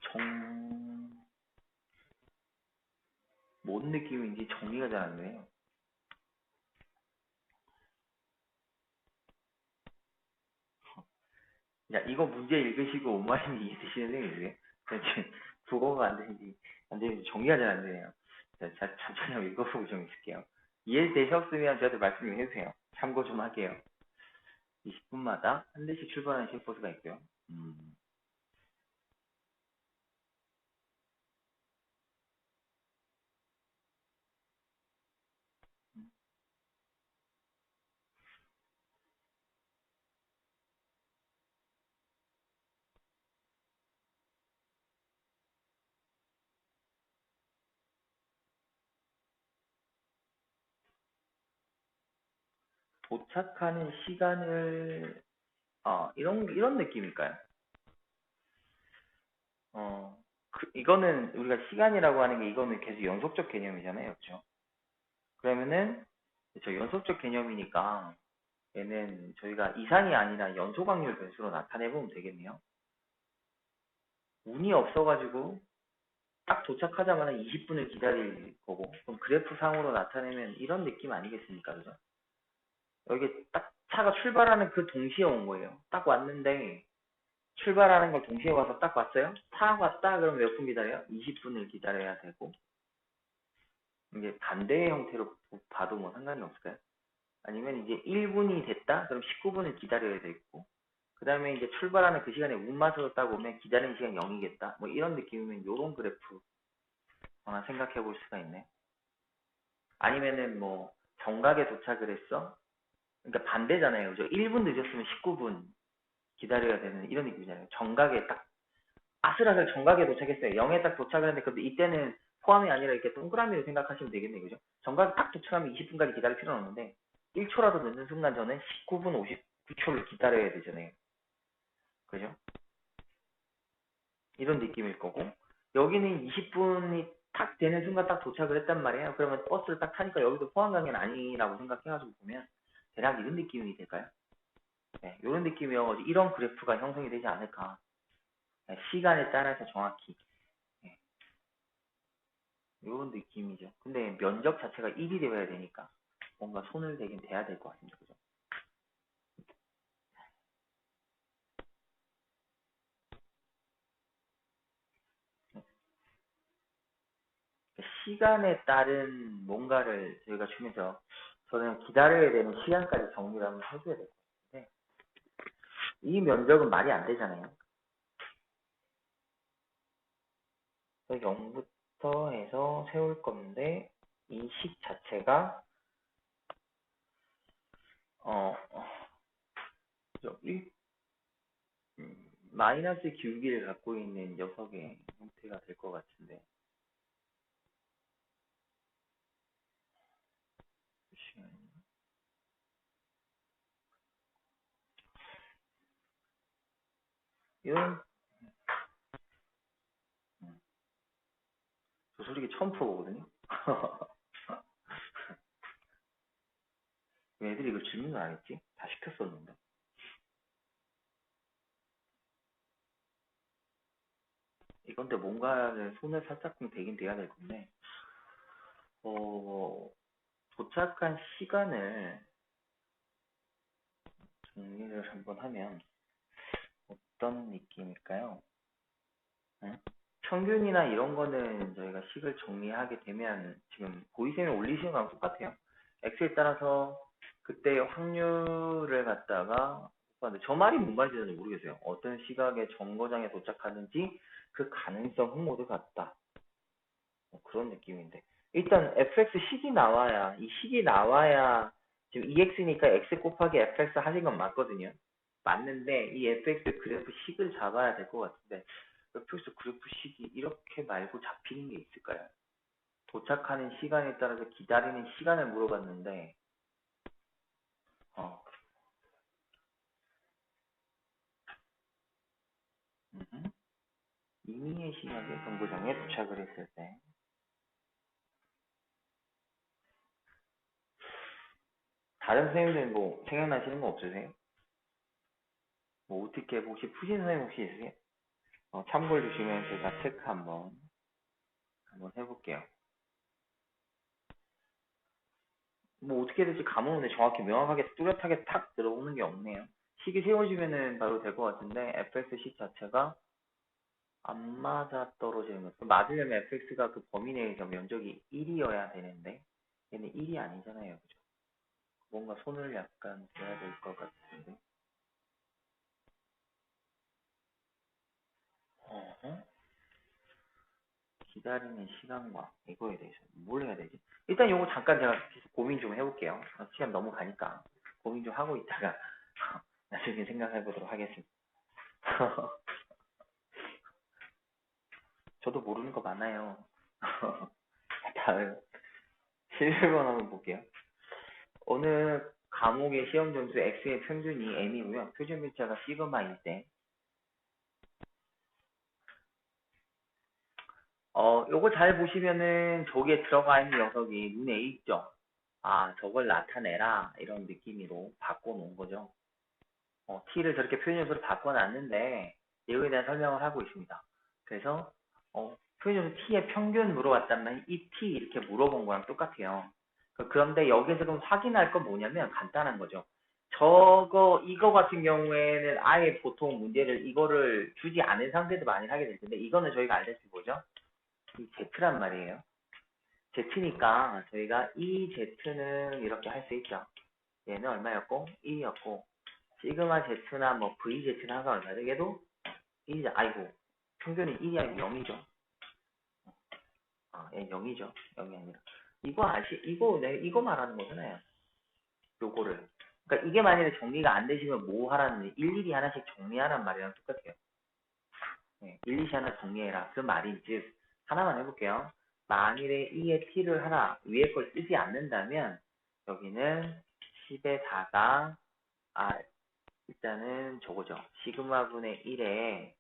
정... 뭔 느낌인지 정리가 잘 안 되네요. 야, 이거 문제 읽으시고 뭔 말인지 이해되시는 이게 지금 국어가 안 되는지 정리가 잘 안 되네요. 자, 천천히 한번 읽어보고 좀 있을게요. 이해되셨으면 저한테 말씀 좀 해주세요. 참고 좀 할게요. 20분마다 한 대씩 출발하는 시외버스가 있고요. 도착하는 시간을 이런 느낌일까요? 이거는 우리가 시간이라고 하는 게 이거는 계속 연속적 개념이잖아요. 그렇죠? 그러면은 저 연속적 개념이니까 얘는 저희가 이상이 아니라 연속 확률 변수로 나타내보면 되겠네요. 운이 없어가지고 딱 도착하자마자 20분을 기다릴 거고 그럼 그래프 상으로 나타내면 이런 느낌 아니겠습니까? 그죠? 여기 딱 차가 출발하는 그 동시에 온 거예요. 딱 왔는데 출발하는 걸 동시에 와서 딱 왔어요? 타 왔다 그럼 몇 분 기다려요? 20분을 기다려야 되고 이제 반대의 형태로 봐도 뭐 상관이 없을까요? 아니면 이제 1분이 됐다? 그럼 19분을 기다려야 되겠고 그 다음에 이제 출발하는 그 시간에 운 맞춰서 딱 오면 기다리는 시간 0이겠다. 뭐 이런 느낌이면 요런 그래프 하나 생각해 볼 수가 있네. 아니면은 뭐 정각에 도착을 했어? 그러니까 반대잖아요. 그죠? 1분 늦었으면 19분 기다려야 되는 이런 느낌이잖아요. 정각에 딱 아슬아슬 정각에 도착했어요. 0에 딱 도착을 했는데 근데 이때는 포함이 아니라 이렇게 동그라미로 생각하시면 되겠네요. 그죠? 정각에 딱 도착하면 20분까지 기다릴 필요는 없는데 1초라도 늦는 순간 저는 19분 59초를 기다려야 되잖아요. 그죠? 이런 느낌일 거고 여기는 20분이 딱 되는 순간 딱 도착을 했단 말이에요. 그러면 버스를 딱 타니까 여기도 포항 강연 아니라고 생각해가지고 보면 대략 이런 느낌이 될까요? 네, 이런 느낌이어가지고 이런 그래프가 형성이 되지 않을까. 네, 시간에 따라서 정확히 네, 이런 느낌이죠. 근데 면적 자체가 1이 되어야 되니까 뭔가 손을 대긴 대야 될 것 같습니다. 그죠? 시간에 따른 뭔가를 저희가 주면서 저는 기다려야 되는 시간까지 정리를 한번 해줘야 될 것 같은데 이 면적은 말이 안 되잖아요. 0부터 해서 세울 건데 이 식 자체가 어, 저 마이너스 기울기를 갖고 있는 녀석의 형태가 될 것 같은데 이런 저 솔직히 처음 풀어보거든요. 왜 애들이 이걸 질문을 안 했지? 다 시켰었는데 이건데 뭔가를 손을 살짝 좀 대긴 돼야 될 건데 어, 도착한 시간을 정리를 한번 하면 어떤 느낌일까요? 응? 평균이나 이런 거는 저희가 식을 정리하게 되면 지금 보이셈에 올리시는 거랑 똑같아요. x에 따라서 그때 확률을 갖다가 근데 저 말이 뭔 말인지 모르겠어요. 어떤 시각에 정거장에 도착하는지 그 가능성은 모두 같다. 뭐 그런 느낌인데 일단 fx 식이 나와야 이 식이 나와야 지금 ex니까 x 곱하기 fx 하신 건 맞거든요. 맞는데 이 fx 그래프 식을 잡아야 될 것 같은데 fx 그래프식이 이렇게 말고 잡히는 게 있을까요? 도착하는 시간에 따라서 기다리는 시간을 물어봤는데, 어, 이미의 시각에 정거장에 도착을 했을 때, 다른 선생님들 뭐 생각나시는 거 없으세요? 뭐 어떻게 혹시 푸신 선생님 혹시 있으세요? 참고해 주시면 제가 체크 한번 해볼게요. 뭐 어떻게 될지 감은 정확히 명확하게 뚜렷하게 탁 들어오는 게 없네요. 식이 세워지면은 바로 될 것 같은데 fx식 자체가 안 맞아 떨어지는 것. 맞으려면 fx가 그 범위 내에서 면적이 1이어야 되는데 얘는 1이 아니잖아요. 그죠? 뭔가 손을 약간 대야 될 것 같은데. 어허? 기다리는 시간과 이거에 대해서 뭘 해야 되지? 일단 요거 잠깐 제가 계속 고민 좀 해볼게요. 시간 너무 가니까 고민 좀 하고 있다가 나중에 생각해 보도록 하겠습니다. 저도 모르는 거 많아요. 다음 11번 한번 볼게요. 어느 과목의 시험 점수 x의 평균이 m이고요. 표준 분자가 시그마일 때 요거 잘 보시면은 저기에 들어가 있는 녀석이 눈에 익죠. 아, 저걸 나타내라 이런 느낌으로 바꿔놓은 거죠. t를 저렇게 표준점수로 바꿔놨는데 이거에 대한 설명을 하고 있습니다. 그래서 표준점수 t의 평균 물어봤다면 이 t 이렇게 물어본 거랑 똑같아요. 그런데 여기서 그럼 확인할 건 뭐냐면 간단한 거죠. 이거 같은 경우에는 아예 보통 문제를 이거를 주지 않은 상태도 많이 하게 될 텐데 이거는 저희가 알다시피 뭐죠? 이 z란 말이에요. z니까 저희가 이 z는 이렇게 할 수 있죠. 얘는 얼마였고? 1이었고 시그마 Z나 뭐 VZ나 하가 얼마죠? 얘도 1이죠. 아이고 평균이 1이 아니고 0이죠. 얘 0이죠. 0이 아니라 이거 말하는 거잖아요. 요거를. 그러니까 이게 만약에 정리가 안 되시면 뭐 하라는 일일이 하나씩 정리하란 말이랑 똑같아요. 네, 일일이 하나 정리해라. 그 말인 즉 하나만 해볼게요. 만일에 2의 t를 하나 위에 걸 쓰지 않는다면 여기는 10의 4가 일단은 저거죠. 시그마분의 1에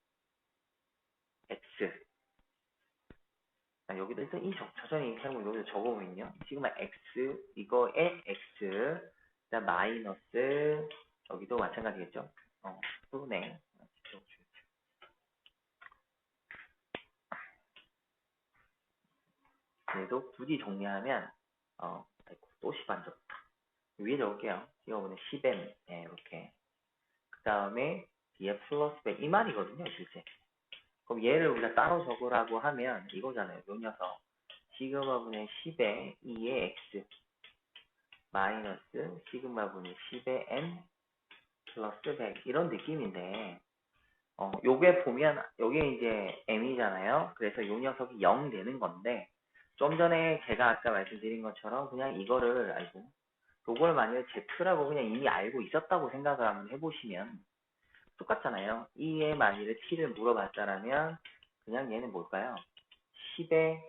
x. 여기다 일단 이 저전이 이렇게 하고 여기다 적어보면요. 시그마 x, 이거에 x, 그다음 마이너스, 여기도 마찬가지겠죠. 분의, 그래도 굳이 정리하면, 아이고, 또 10안 적었다. 위에 적을게요. 이거는 10m, 네, 이렇게. 그 다음에 뒤에 플러스 100, 이 말이거든요, 실제. 그럼 얘를 우리가 따로 적으라고 하면 이거잖아요. 요 녀석. 시그마분의 10의 2의 x 마이너스 시그마분의 10의 n 플러스 100 이런 느낌인데 요게 보면 요게 이제 m이잖아요. 그래서 요 녀석이 0 되는 건데 좀 전에 제가 아까 말씀드린 것처럼 그냥 이거를 알고 요걸 만약에 z라고 그냥 이미 알고 있었다고 생각을 한번 해보시면 똑같잖아요. 2의 만일에 t를 물어봤다라면 그냥 얘는 뭘까요? 10의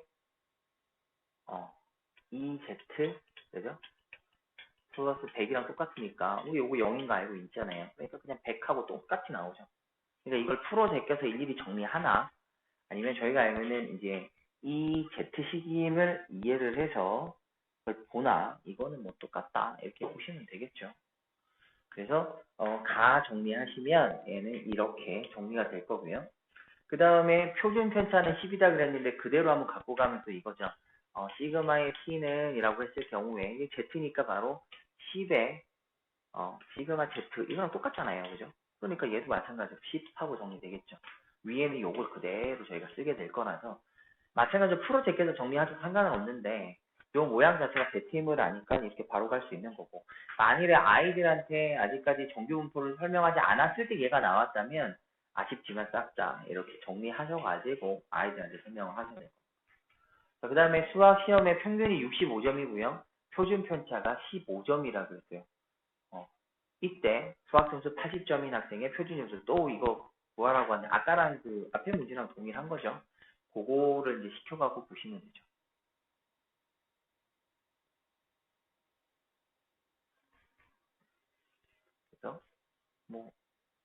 2z 그죠? 플러스 100이랑 똑같으니까 우리 요거 0인 거 알고 있잖아요. 그러니까 그냥 100하고 똑같이 나오죠. 그러니까 이걸 풀어 제껴서 일일이 정리하나 아니면 저희가 알면은 이제 이 z식임을 이해를 해서 그걸 보나 이거는 뭐 똑같다 이렇게 보시면 되겠죠. 그래서 가 정리하시면 얘는 이렇게 정리가 될 거고요. 그 다음에 표준 편차는 10이다 그랬는데 그대로 한번 갖고 가면 또 이거죠. 시그마의 t는 이라고 했을 경우에 이게 z니까 바로 10의 시그마 z 이거랑 똑같잖아요. 그죠? 그러니까 얘도 마찬가지로 10하고 정리되겠죠. 위에는 요걸 그대로 저희가 쓰게 될 거라서 마찬가지로 프로 제껴서 정리하셔도 상관은 없는데 요 모양 자체가 z임을 아니까 이렇게 바로 갈 수 있는 거고 만일에 아이들한테 아직까지 정규 분포를 설명하지 않았을 때 얘가 나왔다면 아쉽지만 싹다 이렇게 정리하셔가지고 아이들한테 설명을 하셔야 돼요. 그 다음에 수학 시험의 평균이 65점이고요. 표준 편차가 15점이라 그랬어요. 이때 수학 점수 80점인 학생의 표준 점수 또 이거 구하라고 하는데 아까랑 그 앞에 문제랑 동일한 거죠. 그거를 이제 시켜갖고 보시면 되죠. 그래서 뭐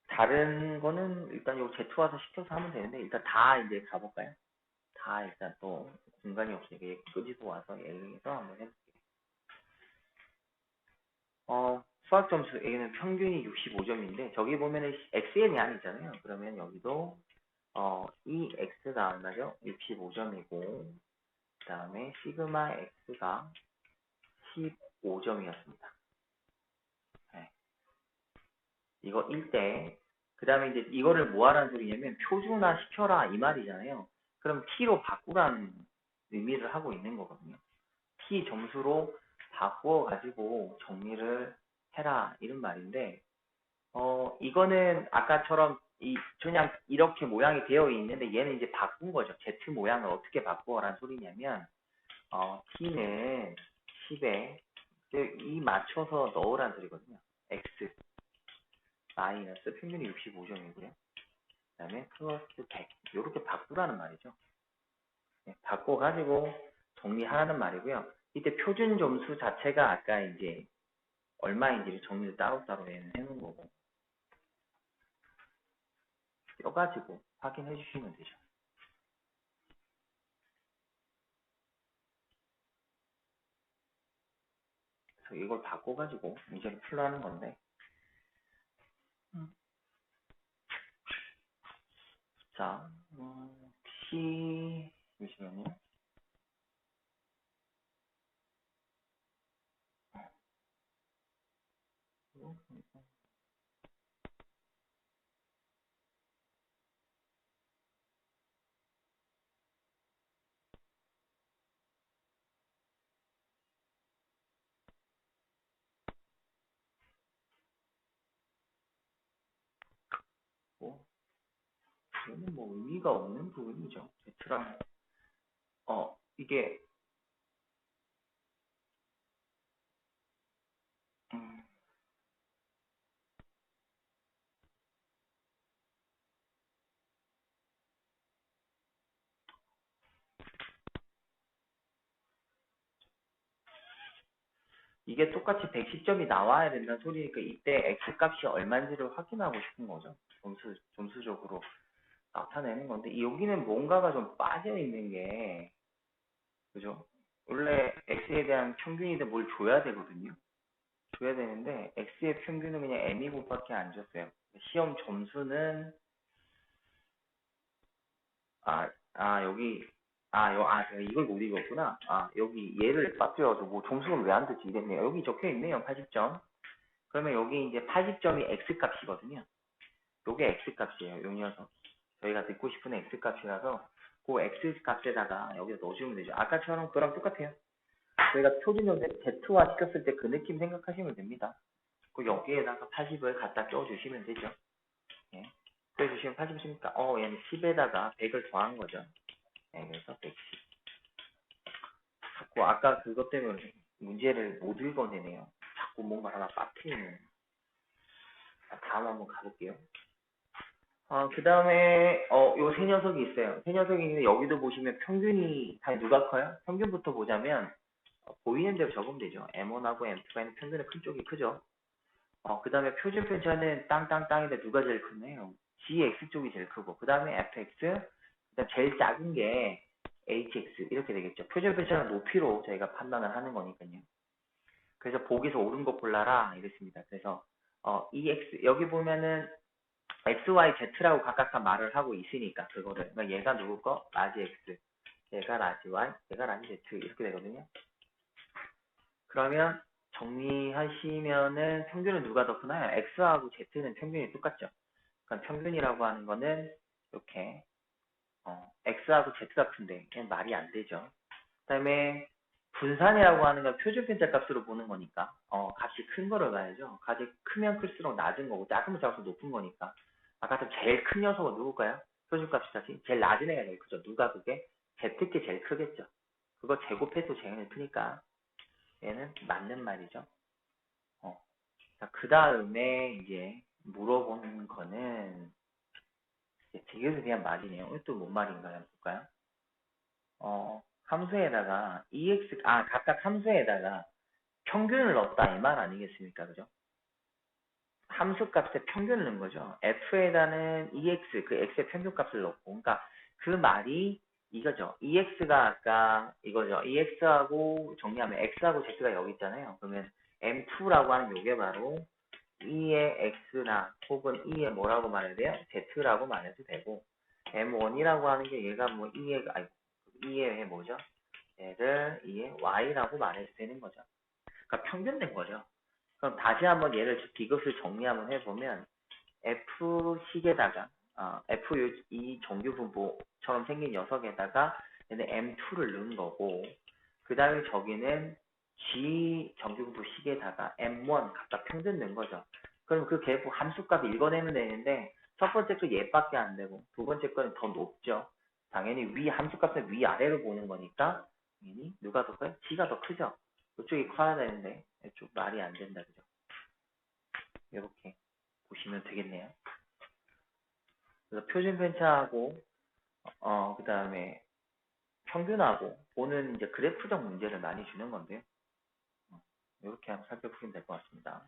다른 거는 일단 요 Z 와서 시켜서 하면 되는데 일단 다 이제 가볼까요? 다 일단 또 공간이 없으니까 얘 끄지도 와서 얘기해서 한번 해볼게요. 수학 점수 A는 평균이 65점인데 저기 보면은 XN이 아니잖아요. 그러면 여기도 이 X가 얼마죠? 65점이고 그 다음에 시그마 X가 15점이었습니다. 네. 이거 1대 그 다음에 이제 이거를 뭐 하라는 소리냐면 표준화 시켜라 이 말이잖아요. 그럼 T로 바꾸라는 의미를 하고 있는 거거든요. T 점수로 바꿔가지고 정리를 해라 이런 말인데 이거는 아까처럼 그냥 이렇게 모양이 되어 있는데 얘는 이제 바꾼 거죠. Z 모양을 어떻게 바꾸어라는 소리냐면 T는 10에 이 맞춰서 넣으라는 소리거든요. X 마이너스 평균이 65점이고요. 그 다음에 플러스 100 이렇게 바꾸라는 말이죠. 네, 바꿔가지고 정리하라는 말이고요. 이때 표준 점수 자체가 아까 이제 얼마인지를 정리를 따로따로 해놓은 거고 껴가지고 확인해 주시면 되죠. 그래서 이걸 바꿔가지고 문제를 풀라는 건데 자 T 잠시만요. 이거는 뭐 의미가 없는 부분이죠. Z랑 이게 음, 이게 똑같이 110점이 나와야 된다는 소리니까 이때 X 값이 얼마인지를 확인하고 싶은 거죠. 점수적으로 나타내는 건데 여기는 뭔가가 좀 빠져 있는 게 그죠? 원래 X에 대한 평균이든 뭘 줘야 되거든요. 줘야 되는데 X의 평균은 그냥 M이고밖에 안 줬어요. 시험 점수는 여기 제가 이걸 못 읽었구나. 여기 얘를 빠뜨려가지고 뭐 점수는 왜 안 되지 이랬네요. 여기 적혀 있네요. 80점. 그러면 여기 이제 80점이 X 값이거든요. 요게 X 값이에요. 요 녀석. 저희가 듣고 싶은 X 값이라서 그 X 값에다가 여기다 넣어주면 되죠. 아까처럼 그거랑 똑같아요. 저희가 표준점수 Z화 시켰을 때 그 느낌 생각하시면 됩니다. 그 여기에다가 80을 갖다 껴주시면 되죠. 예. 껴주시면 80이니까 얘는 10에다가 100을 더한 거죠. 예, 그래서 110. 자꾸 아까 그것 때문에 문제를 못 읽어내네요. 자꾸 뭔가 하나 빠뜨리는. 다음 한번 가볼게요. 그 다음에 요 세 녀석이 있어요. 세 녀석이 있는데 여기도 보시면 평균이 다 누가 커요? 평균부터 보자면 보이는 대로 적으면 되죠. M1하고 M2가 있는 평균의 큰 쪽이 크죠. 그 다음에 표준 편차는 땅땅땅인데 누가 제일 크네요? GX 쪽이 제일 크고 그 다음에 FX 그다음 제일 작은 게 HX 이렇게 되겠죠. 표준 편차는 높이로 저희가 판단을 하는 거니까요. 그래서 보기에서 옳은 거 골라라 이랬습니다. 그래서 EX 여기 보면은 X, Y, Z라고 각각 다 말을 하고 있으니까 그거를 그러니까 얘가 누구 거? 라지 X 얘가 라지 Y 얘가 라지 Z 이렇게 되거든요. 그러면 정리하시면은 평균은 누가 더 크나요? X하고 Z는 평균이 똑같죠. 그러니까 평균이라고 하는 거는 이렇게 X하고 Z가 큰데 그냥 말이 안 되죠. 그다음에 분산이라고 하는 건 표준 편차 값으로 보는 거니까 값이 큰 거를 가야죠. 값이 크면 클수록 낮은 거고 작으면 작을수록 높은 거니까 아까 제일 큰 녀석은 누굴까요? 표준 값이 다시 제일 낮은 애가 제일 크죠. 누가 그게? Z께 제일 크겠죠. 그거 제곱해도 제일 크니까 얘는 맞는 말이죠. 자, 그 다음에 이제 물어보는 거는 되게 대한 말이네요. 이것도 뭔 말인가요? 볼까요? 함수에다가 각각 함수에다가 평균을 넣었다 이 말 아니겠습니까? 그죠? 함수 값의 평균을 넣은 거죠. f에다는 그 x의 평균값을 넣고, 그러니까 그 말이 이거죠. ex가 아까 이거죠. ex하고 정리하면 x하고 z가 여기 있잖아요. 그러면 m2라고 하는 요게 바로 2의 x나 혹은 2의 뭐라고 말해야 돼요? z라고 말해도 되고, m1이라고 하는 게 얘가 뭐 2의 뭐죠? 얘를 2의 y라고 말해도 되는 거죠. 그러니까 평균된 거죠. 그럼 다시 한번 이것을 정리 한번 해보면 F식에다가 F 이 정규분포처럼 생긴 녀석에다가 얘는 M2를 넣은 거고, 그 다음에 저기는 G 정규분포식에다가 M1 각각 평균 넣은 거죠. 그럼 그 계속 함수값 읽어내면 되는데 첫 번째 거 얘밖에 안 되고 두 번째 거는 더 높죠. 당연히 함수값은 위아래로 보는 거니까 당연히 누가 더 커요? G가 더 크죠. 이쪽이 커야 되는데 이쪽 말이 안 된다, 그죠? 이렇게 보시면 되겠네요. 그래서 표준 편차하고 그 다음에 평균하고 보는 이제 그래프적 문제를 많이 주는 건데요. 이렇게 한번 살펴보시면 될 것 같습니다.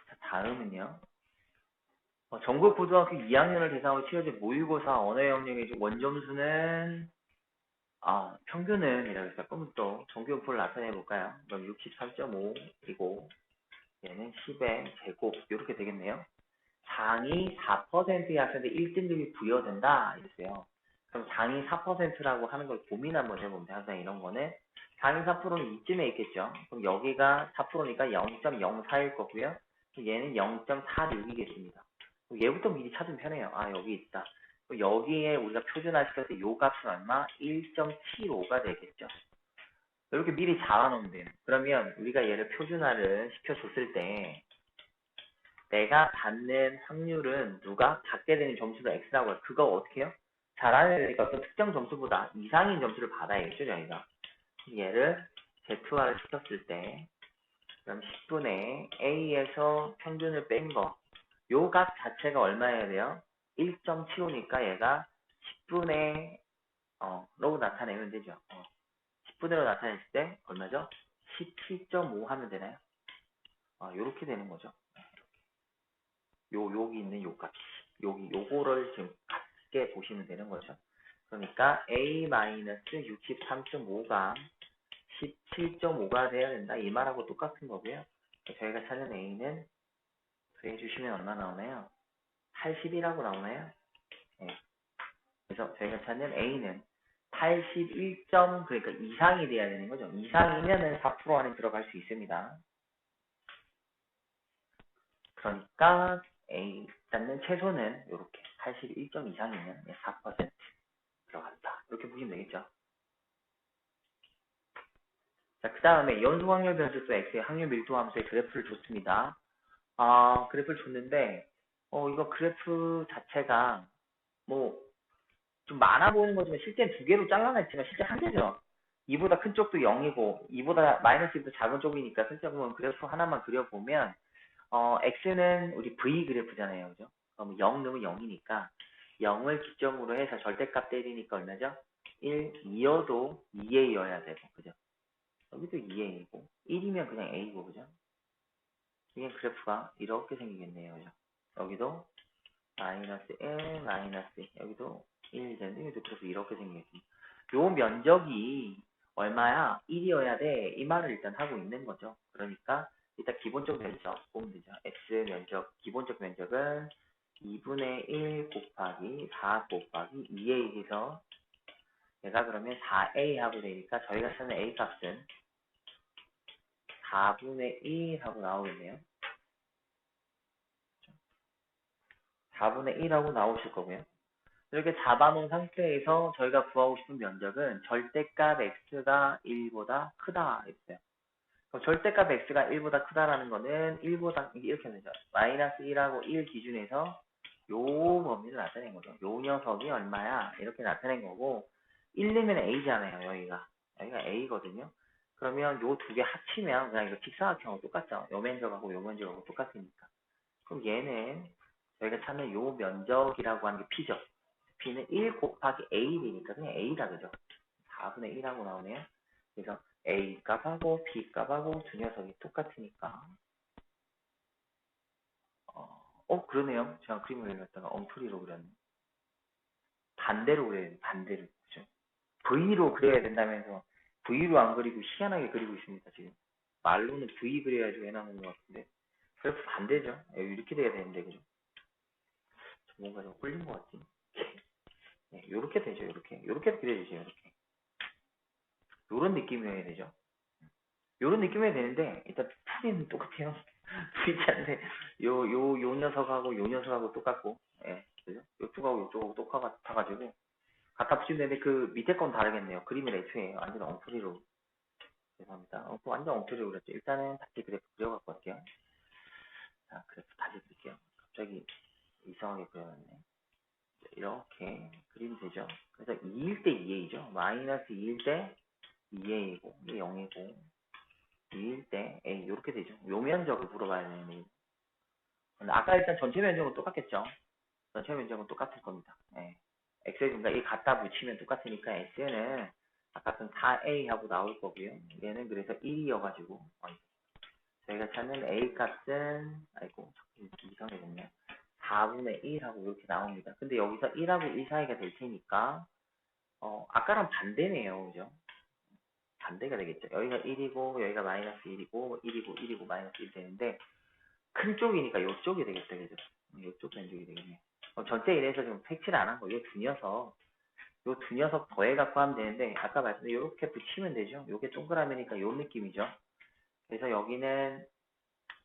자, 다음은요. 전국 고등학교 2학년을 대상으로 치러진 모의고사 언어 영역의 원점수는 평균은 이라고 해서 그럼 또 정규분포를 나타내 볼까요? 그럼 63.5이고 얘는 10의 제곱 이렇게 되겠네요. 상위 4%의 학생들 1등급이 부여된다 이랬어요. 그럼 상위 4%라고 하는 걸 고민 한번 해보면 돼요. 항상 이런 거는 상위 4%는 이쯤에 있겠죠. 그럼 여기가 4%니까 0.04일 거고요. 얘는 0.46이겠습니다. 얘부터 미리 찾으면 편해요. 여기 있다. 여기에 우리가 표준화시켰을 때 요 값은 얼마? 1.75가 되겠죠. 이렇게 미리 잡아놓으면 돼요. 그러면 우리가 얘를 표준화를 시켜줬을 때 내가 받는 확률은 누가 받게 되는 점수가 x라고 해요. 그거 어떻게 해요? 잘하는 애니까 어떤 특정 점수보다 이상인 점수를 받아야겠죠, 저희가. 얘를 Z화를 시켰을 때 그럼 10분의 A에서 평균을 뺀 거. 요 값 자체가 얼마여야 돼요? 1.75니까 얘가 10분의 로 나타내면 되죠. 10분의로 나타냈을 때 얼마죠? 17.5 하면 되나요? 요렇게 되는 거죠. 여기 있는 요 값. 요거를 지금 같게 보시면 되는 거죠. 그러니까 A-63.5가 17.5가 돼야 된다. 이 말하고 똑같은 거고요. 저희가 찾는 A는 해주시면 얼마 나오나요? 80이라고 나오나요? 네. 그래서 저희가 찾는 A는 81. 그러니까 이상이 돼야 되는 거죠. 이상이면은 4% 안에 들어갈 수 있습니다. 그러니까 A 찾는 최소는 이렇게 81점 이상이면 4% 들어간다. 이렇게 보시면 되겠죠. 자, 그 다음에 연속 확률 변수수 X의 확률 밀도 함수의 그래프를 줬습니다. 그래프를 줬는데, 이거 그래프 자체가 뭐 좀 많아 보이는 거지만 실제는 두 개로 잘라냈지만 실제 한 개죠. 2보다 큰 쪽도 0이고 2보다 마이너스 2보다 작은 쪽이니까 실제 보면 그래프 하나만 그려보면 X는 우리 V 그래프잖아요. 그죠? 그럼 0 넣으면 0이니까 0을 기점으로 해서 절대값 때리니까 얼마죠? 1, 2여도 2A여야 되고, 그죠? 여기도 2A이고, 1이면 그냥 A고, 그죠? 이게 그래프가 이렇게 생기겠네요. 그죠? 여기도 마이너스 1, 마이너스 1, 여기도 1 되는데, 여기도 그래프 이렇게 생기겠습니다. 요 면적이 얼마야? 1이어야 돼. 이 말을 일단 하고 있는 거죠. 그러니까, 일단 기본적 면적 보면 되죠. X 면적, 기본적 면적은 2분의 1 곱하기 4 곱하기 2a 해서 얘가 그러면 4a 하고 되니까 저희가 쓰는 a 값은 4분의 1 하고 나오겠네요. 4분의 1 하고 나오실 거고요. 이렇게 잡아놓은 상태에서 저희가 구하고 싶은 면적은 절대값 x가 1보다 크다 했어요. 그럼 절대값 x가 1보다 크다라는 거는 1보다 이렇게 되죠. 마이너스 1하고 1 기준에서 요 범위를 나타낸 거죠. 요 녀석이 얼마야? 이렇게 나타낸 거고 1 넣으면 a잖아요. 여기가 a거든요. 그러면 요 두 개 합치면 그냥 이거 직사각형하고 똑같죠. 요 면적하고 요 면적하고 똑같으니까. 그럼 얘는 저희가 찾는 요 면적이라고 하는 게 P죠. P는 1 곱하기 A이니까 그냥 A다, 그죠? 4분의 1하고 나오네요. 그래서 A 값하고 B 값하고 두 녀석이 똑같으니까 그러네요. 제가 그림을 그렸다가 엉터리로 그렸네. 반대로 그려야 돼, 반대로. 그죠? V로 그려야 된다면서 V로 안 그리고 희한하게 그리고 있습니다, 지금. 말로는 V 그려야지 왜 나오는 것 같은데. 그래서 반대죠. 이렇게 돼야 되는데, 그죠? 뭔가 좀 홀린 것 같지? 네, 요렇게 되죠, 요렇게. 요렇게 그려주세요, 요렇게. 요런 느낌이어야 되죠. 요런 느낌이 되는데, 일단 풀이는 똑같아요. V자인데, 요 녀석하고 요 녀석하고 똑같고, 예, 그죠? 요쪽하고 요쪽하고 똑같아가지고, 갖다 붙이면 되는데, 그 밑에 건 다르겠네요. 그림이 애초에 완전 엉터리로. 죄송합니다. 완전 엉터리로 그렸죠. 일단은 다시 그래프 그려갖고 할게요. 자, 그래프 다시 그릴게요. 갑자기 이상하게 그려놨네. 이렇게 그리면 되죠. 그래서 2일 때 2a죠. 마이너스 2일 때 2a이고, 이게 0이고, 2일 때 a, 이렇게 되죠. 요 면적을 물어봐야 되는데, 아까 일단 전체 면적은 똑같겠죠. 전체 면적은 똑같을 겁니다. 예. x의 그러니까 이 갖다 붙이면 똑같으니까 x는 아까는 4a하고 나올 거고요. 얘는 그래서 1이어가지고 저희가 찾는 a 값은 아이고 이상해졌네. 4분의 1하고 이렇게 나옵니다. 근데 여기서 1하고 1 사이가 될 테니까 아까랑 반대네요. 그죠? 반대가 되겠죠. 여기가 1이고 여기가 마이너스 1이고 1이고 1이고 마이너스 1 되는데 큰 쪽이니까 이쪽이 되겠다. 그죠? 이쪽 면적이 되겠네. 전체 1에서 지금 색칠을 안 한 거. 요 두 녀석 더해 갖고 하면 되는데 아까 말씀드린 이렇게 붙이면 되죠. 요게 동그라미니까 요 느낌이죠. 그래서 여기는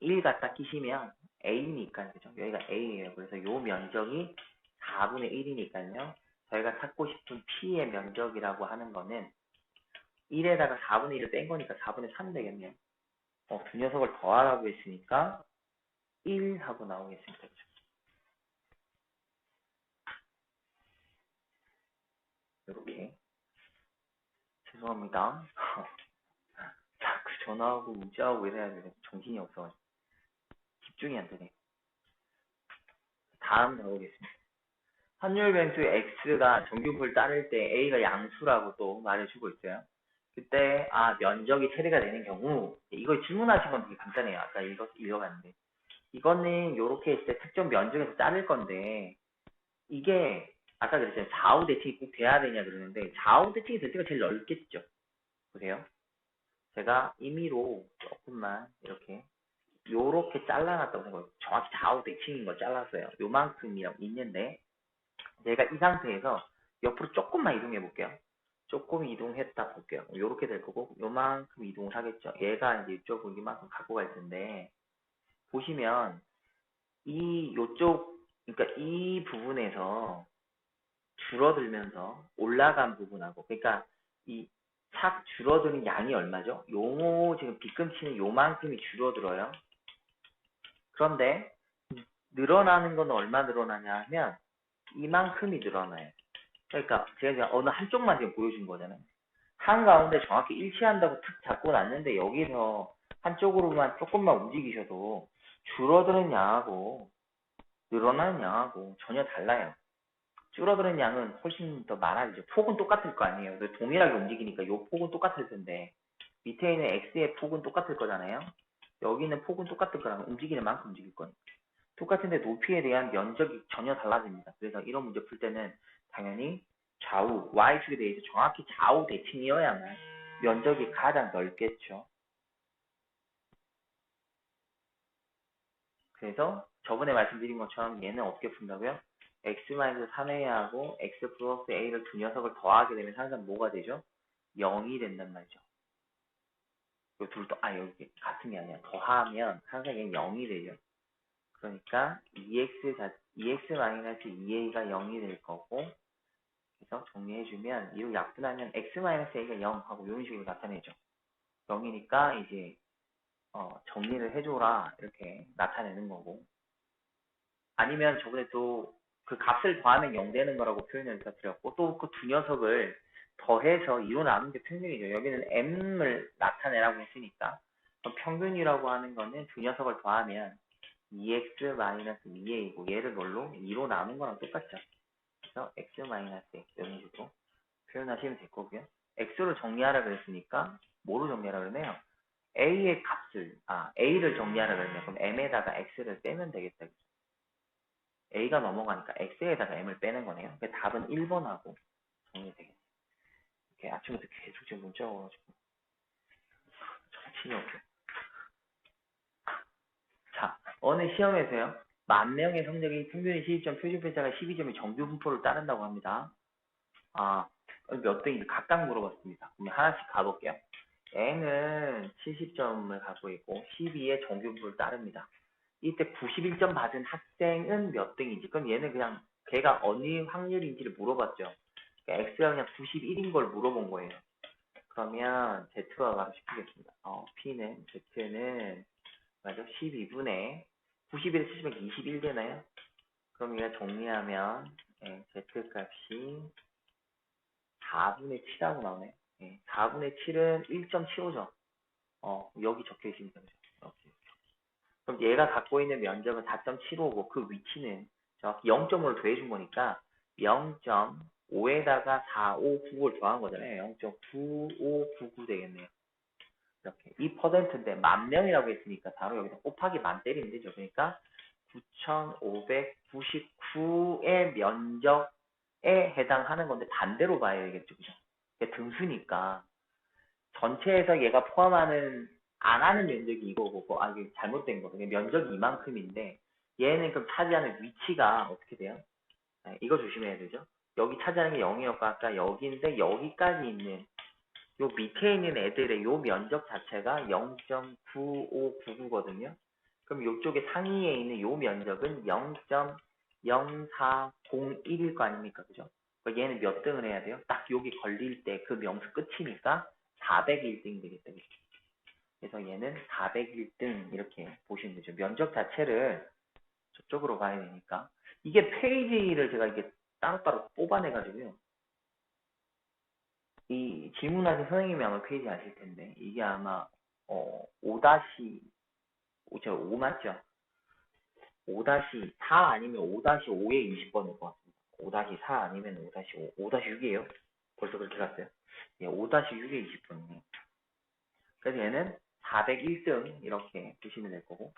1 갖다 끼시면 A니까 그죠? 여기가 A예요. 그래서 요 면적이 4분의 1이니까요. 저희가 찾고 싶은 P의 면적이라고 하는 거는 1에다가 4분의 1을 뺀 거니까 4분의 3 되겠네요. 두 녀석을 더하라고 했으니까 1 하고 나오겠습니다. 그죠? 이렇게. 죄송합니다. 자꾸 전화하고 문자하고 이래야 돼. 정신이 없어가지고. 집중이 안 되네. 다음 가보겠습니다. 환율 변수 x가 정규부를 따를 때 a가 양수라고 또 말해주고 있어요. 그때 면적이 최대가 되는 경우 이거 질문하신 건 되게 간단해요. 아까 읽어봤는데 이거는 요렇게 했을 때 특정 면적에서 자를 건데 이게 아까 그랬잖아요. 좌우 대칭이 꼭 돼야 되냐 그러는데 좌우 대칭이 될 때가 제일 넓겠죠. 보세요. 제가 임의로 조금만 이렇게 요렇게 잘라놨다고 생각해요. 정확히 좌우 대칭인 걸 잘랐어요. 요만큼이라고 있는데 제가 이 상태에서 옆으로 조금만 이동해 볼게요. 조금 이동했다 볼게요. 요렇게 될 거고 요만큼 이동을 하겠죠. 얘가 이제 이쪽으로 이만큼 갖고 갈 텐데 보시면 이 요쪽 그러니까 이 부분에서 줄어들면서 올라간 부분하고 그러니까 이 착 줄어드는 양이 얼마죠? 요 지금 빗금치는 요만큼이 줄어들어요. 그런데 늘어나는 건 얼마 늘어나냐 하면 이만큼이 늘어나요. 그러니까 제가 그냥 어느 한쪽만 지금 보여준 거잖아요. 한가운데 정확히 일치한다고 탁 잡고 놨는데 여기서 한쪽으로만 조금만 움직이셔도 줄어드는 양하고 늘어나는 양하고 전혀 달라요. 줄어드는 양은 훨씬 더 많아지죠. 폭은 똑같을 거 아니에요. 동일하게 움직이니까 요 폭은 똑같을 텐데 밑에 있는 x의 폭은 똑같을 거잖아요. 여기 있는 폭은 똑같을 거라면 움직이는 만큼 움직일 거니까. 똑같은데 높이에 대한 면적이 전혀 달라집니다. 그래서 이런 문제 풀 때는 당연히 좌우, y축에 대해서 정확히 좌우 대칭이어야만 면적이 가장 넓겠죠. 그래서 저번에 말씀드린 것처럼 얘는 어떻게 푼다고요? x-3a하고 x 플러스 a를 두 녀석을 더하게 되면 항상 뭐가 되죠? 0이 된단 말이죠. 여기 같은 게 아니라 더하면 항상 얘는 0이 되죠. 그러니까 2x-2a가 0이 될 거고 그래서 정리해주면 이로 약분하면 x-a가 0 하고 이런 식으로 나타내죠. 0이니까 이제 정리를 해줘라 이렇게 나타내는 거고 아니면 저번에 또 그 값을 더하면 0 되는 거라고 표현을 드렸고 또 그 두 녀석을 더해서 2로 나누는 게 평균이죠. 여기는 m을 나타내라고 했으니까 평균이라고 하는 거는 두 녀석을 더하면 2x 마이너스 2a이고 얘를 뭘로? 2로 나눈 거랑 똑같죠. 그래서 x 마이너스 x 이런 식으로 표현하시면 될 거고요. x로 정리하라 그랬으니까 뭐로 정리하라 그러네요. a의 값을 a를 정리하라 그랬네요. 그럼 m에다가 x를 빼면 되겠다. a가 넘어가니까 x에다가 m을 빼는 거네요. 그래서 답은 1번하고 정리되겠네요. 이렇게 아침부터 계속 지금 문자 와가지고 정신이 없어요. 자, 어느 시험에서요. 10,000명의 성적이 평균 12점, 표준 편차가 12점의 정규 분포를 따른다고 합니다. 몇 등인지 각각 물어봤습니다. 그럼 하나씩 가볼게요. N은 70점을 갖고 있고 12의 정규 분포를 따릅니다. 이때 91점 받은 학생은 몇 등인지. 그럼 얘는 그냥 걔가 어느 확률인지를 물어봤죠. 그러니까 X가 그냥 91인 걸 물어본 거예요. 그러면 Z와 바로 시키겠습니다. P는, Z는, 맞아? 12분의 91에 70면 21 되나요? 그럼 이거 정리하면, Z 값이 4분의 7하고 나오네. 4분의 7은 1.75죠. 여기 적혀 있습니다. 이렇게. 그럼 얘가 갖고 있는 면적은 4.75고 그 위치는 정확히 0.5를 더해준 거니까 0.5에다가 4599를 더한 거잖아요. 0.9599 되겠네요. 이렇게. 이 퍼센트인데 10,000명이라고 했으니까 바로 여기서 곱하기 10,000 때리면 되죠. 그러니까 9,599의 면적에 해당하는 건데 반대로 봐야 되겠죠. 그죠? 등수니까 전체에서 얘가 포함하는 안 하는 면적이 이거고 이게 잘못된 거거든요. 면적이 이만큼인데 얘는 그럼 차지하는 위치가 어떻게 돼요? 이거 조심해야 되죠. 여기 차지하는 게 0이었고 아까 여기인데 여기까지 있는 요 밑에 있는 애들의 요 면적 자체가 0.9599거든요. 그럼 요쪽에 상위에 있는 요 면적은 0.0401일 거 아닙니까? 그죠? 그러니까 얘는 몇 등을 해야 돼요? 딱 여기 걸릴 때 그 명수 끝이니까 401등이 되겠다. 그죠? 그래서 얘는 401등 이렇게 보시면 되죠. 면적 자체를 저쪽으로 가야 되니까. 이게 페이지를 제가 이게 따로따로 뽑아내가지고요. 이 질문하신 선생님이 아마 페이지 아실 텐데 이게 아마 5 제가 5 맞죠? 5-4 아니면 5-5에 20번일 것 같습니다. 5-4 아니면 5-5, 5-6이에요. 벌써 그렇게 갔어요. 예, 5-6에 20번이네요. 그래서 얘는 401등 이렇게 보시면 될 거고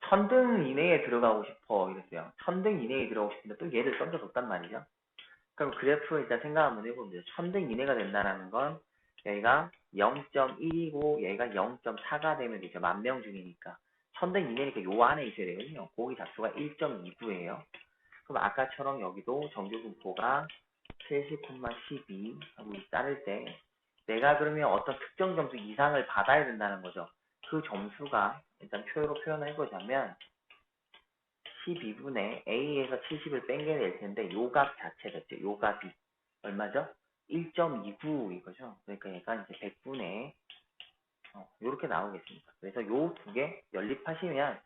1000등 이내에 들어가고 싶어 이랬어요. 1000등 이내에 들어가고 싶은데 또 얘를 던져줬단 말이죠. 그럼 그래프 일단 생각 한번 해보면 1000등 이내가 된다는 건 여기가 0.1이고 얘가 0.4가 되면 되죠. 10,000명 중이니까. 1000등 이내니까 요 안에 있어야 되거든요. 거기 잡수가 1.29예요. 그럼 아까처럼 여기도 정규 분포가 70,12 하고 따를 때 내가 그러면 어떤 특정 점수 이상을 받아야 된다는 거죠. 그 점수가 일단 표로 표현을 해보자면 12분의 A에서 70을 뺀게 될 텐데 요 값 자체겠죠. 요 값이 얼마죠? 1.29 이거죠. 그러니까 얘가 이제 100분의 요렇게 나오겠습니다. 그래서 요 두 개 연립하시면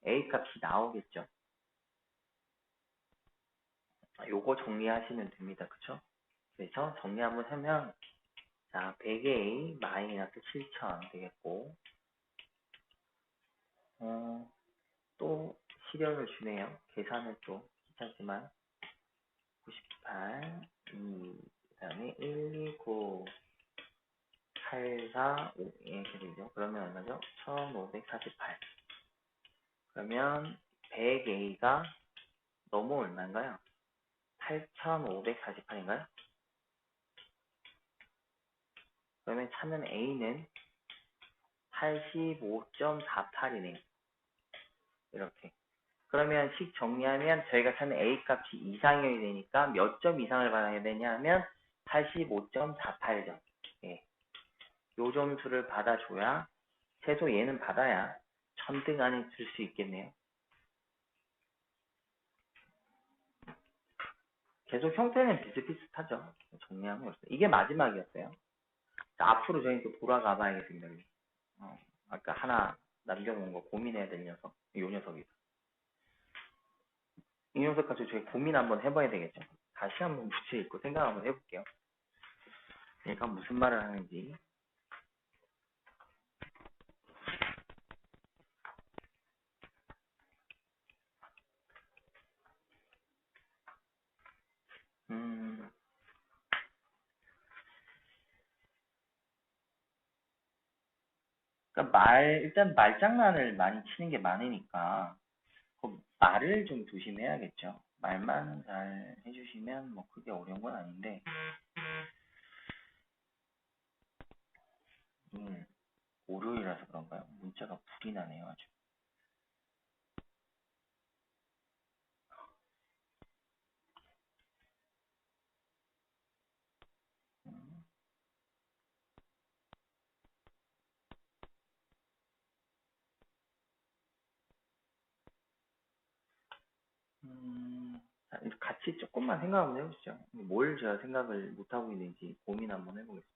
A 값이 나오겠죠. 요거 정리하시면 됩니다. 그쵸? 그래서 정리 한번 하면 자 100A 마이너스 7,000 되겠고 또 시련을 주네요. 계산은 또 귀찮지만 98, 2, 그 다음에 1, 2, 9, 8, 4, 5 이렇게 되죠. 그러면 얼마죠? 1548. 그러면 100A가 너무 얼마인가요? 8548인가요? 그러면 찾는 A는 85.48이네요. 이렇게. 그러면 식 정리하면 저희가 찾는 A 값이 이상형이 되니까 몇 점 이상을 받아야 되냐 하면 85.48점. 예. 요 점수를 받아줘야 최소 얘는 받아야 1000등 안에 들 수 있겠네요. 계속 형태는 비슷비슷하죠. 정리하면 어요 이게 마지막이었어요. 자, 앞으로 저희 또 돌아가 봐야겠습니다. 아까 하나 남겨놓은 거 고민해야 될 녀석. 요 녀석이. 이 녀석 가지고 저희 고민 한번 해봐야 되겠죠. 다시 한번 문제 읽고 생각 한번 해볼게요. 얘가 무슨 말을 하는지. 그러니까 일단 말장난을 많이 치는 게 많으니까, 그 말을 좀 조심해야겠죠. 말만 잘 해주시면 뭐 크게 어려운 건 아닌데, 오늘 월요일이라서 그런가요? 문자가 불이 나네요, 아주. 자, 같이 조금만 생각 한번 해보시죠. 뭘 제가 생각을 못하고 있는지 고민 한번 해보겠습니다.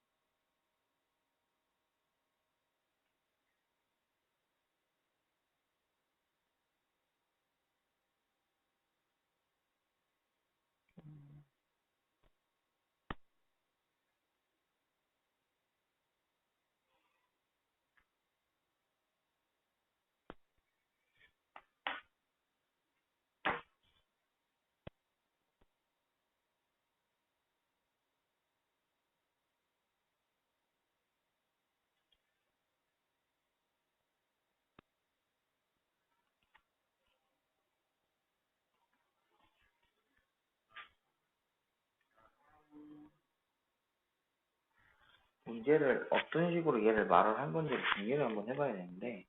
문제를 어떤 식으로 얘를 말을 한 건지 정리를 한번 해봐야 되는데,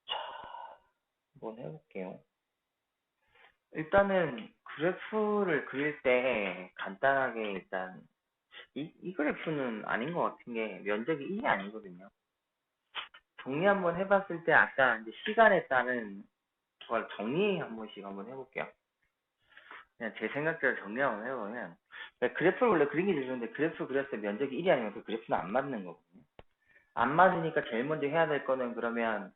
자, 한번 해볼게요. 일단은 그래프를 그릴 때 간단하게 일단 이 그래프는 아닌 것 같은 게 면적이 1이 아니거든요. 정리 한번 해봤을 때 아까 이제 시간에 따른 걸 정리 한 번씩 한번 해볼게요. 그냥 제 생각대로 정리 한번 해보면, 그러니까 그래프를 원래 그리기 되는데 그래프 그렸을 때 면적이 1이 아니면 그 그래프는 안 맞는 거거든요. 안 맞으니까 제일 먼저 해야 될 거는 그러면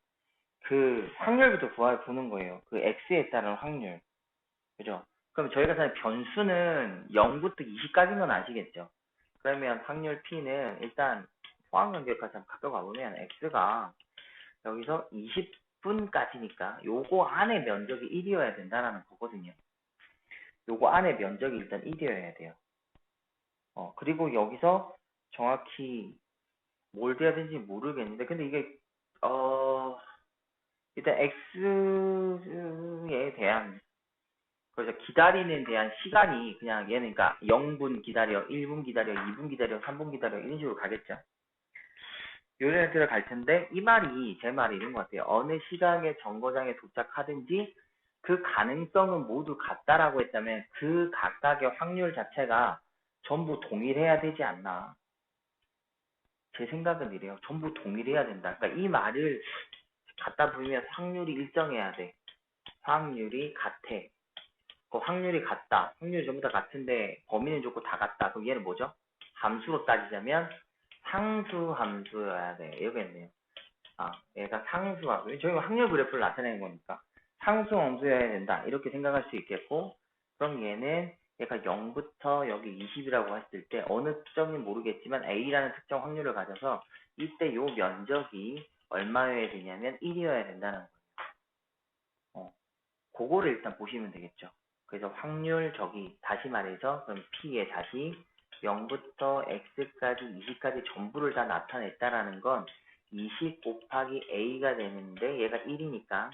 그 확률부터 보는 거예요. 그 x에 따른 확률. 그죠? 그럼 저희가 사실 변수는 0부터 20까지인 건 아시겠죠? 그러면 확률 p는 일단 포항연결까지 한번 가져가 보면 x가 여기서 20분까지니까 요거 안에 면적이 1이어야 된다는 거거든요. 요거 안에 면적이 일단 1이어야 돼요. 그리고 여기서 정확히 뭘 돼야 되는지 모르겠는데, 근데 이게, 일단 x에 대한, 그래서 기다리는 대한 시간이 그냥 얘는 그러니까 0분 기다려, 1분 기다려, 2분 기다려, 3분 기다려, 이런 식으로 가겠죠. 요런 형태로 갈 텐데, 제 말이 이런 것 같아요. 어느 시각에 정거장에 도착하든지 그 가능성은 모두 같다라고 했다면 그 각각의 확률 자체가 전부 동일해야 되지 않나. 제 생각은 이래요. 전부 동일해야 된다. 그러니까 이 말을 갖다 보면 확률이 일정해야 돼. 확률이 같아. 그 확률이 같다. 확률이 전부 다 같은데 범위는 좋고 다 같다. 그럼 얘는 뭐죠? 함수로 따지자면 상수 함수여야 돼. 이거겠네요. 얘가 상수 함수. 저희가 확률 그래프를 나타내는 거니까 상수 함수여야 된다. 이렇게 생각할 수 있겠고, 그럼 얘는 얘가 0부터 여기 20이라고 했을 때 어느 특정인 모르겠지만 A라는 특정 확률을 가져서 이때 요 면적이 얼마여야 되냐면 1이어야 된다는 거예요. 그거를 일단 보시면 되겠죠. 그래서 확률 다시 말해서 그럼 P에 다시 0부터 X까지 20까지 전부를 다 나타냈다라는 건 20 곱하기 A가 되는데 얘가 1이니까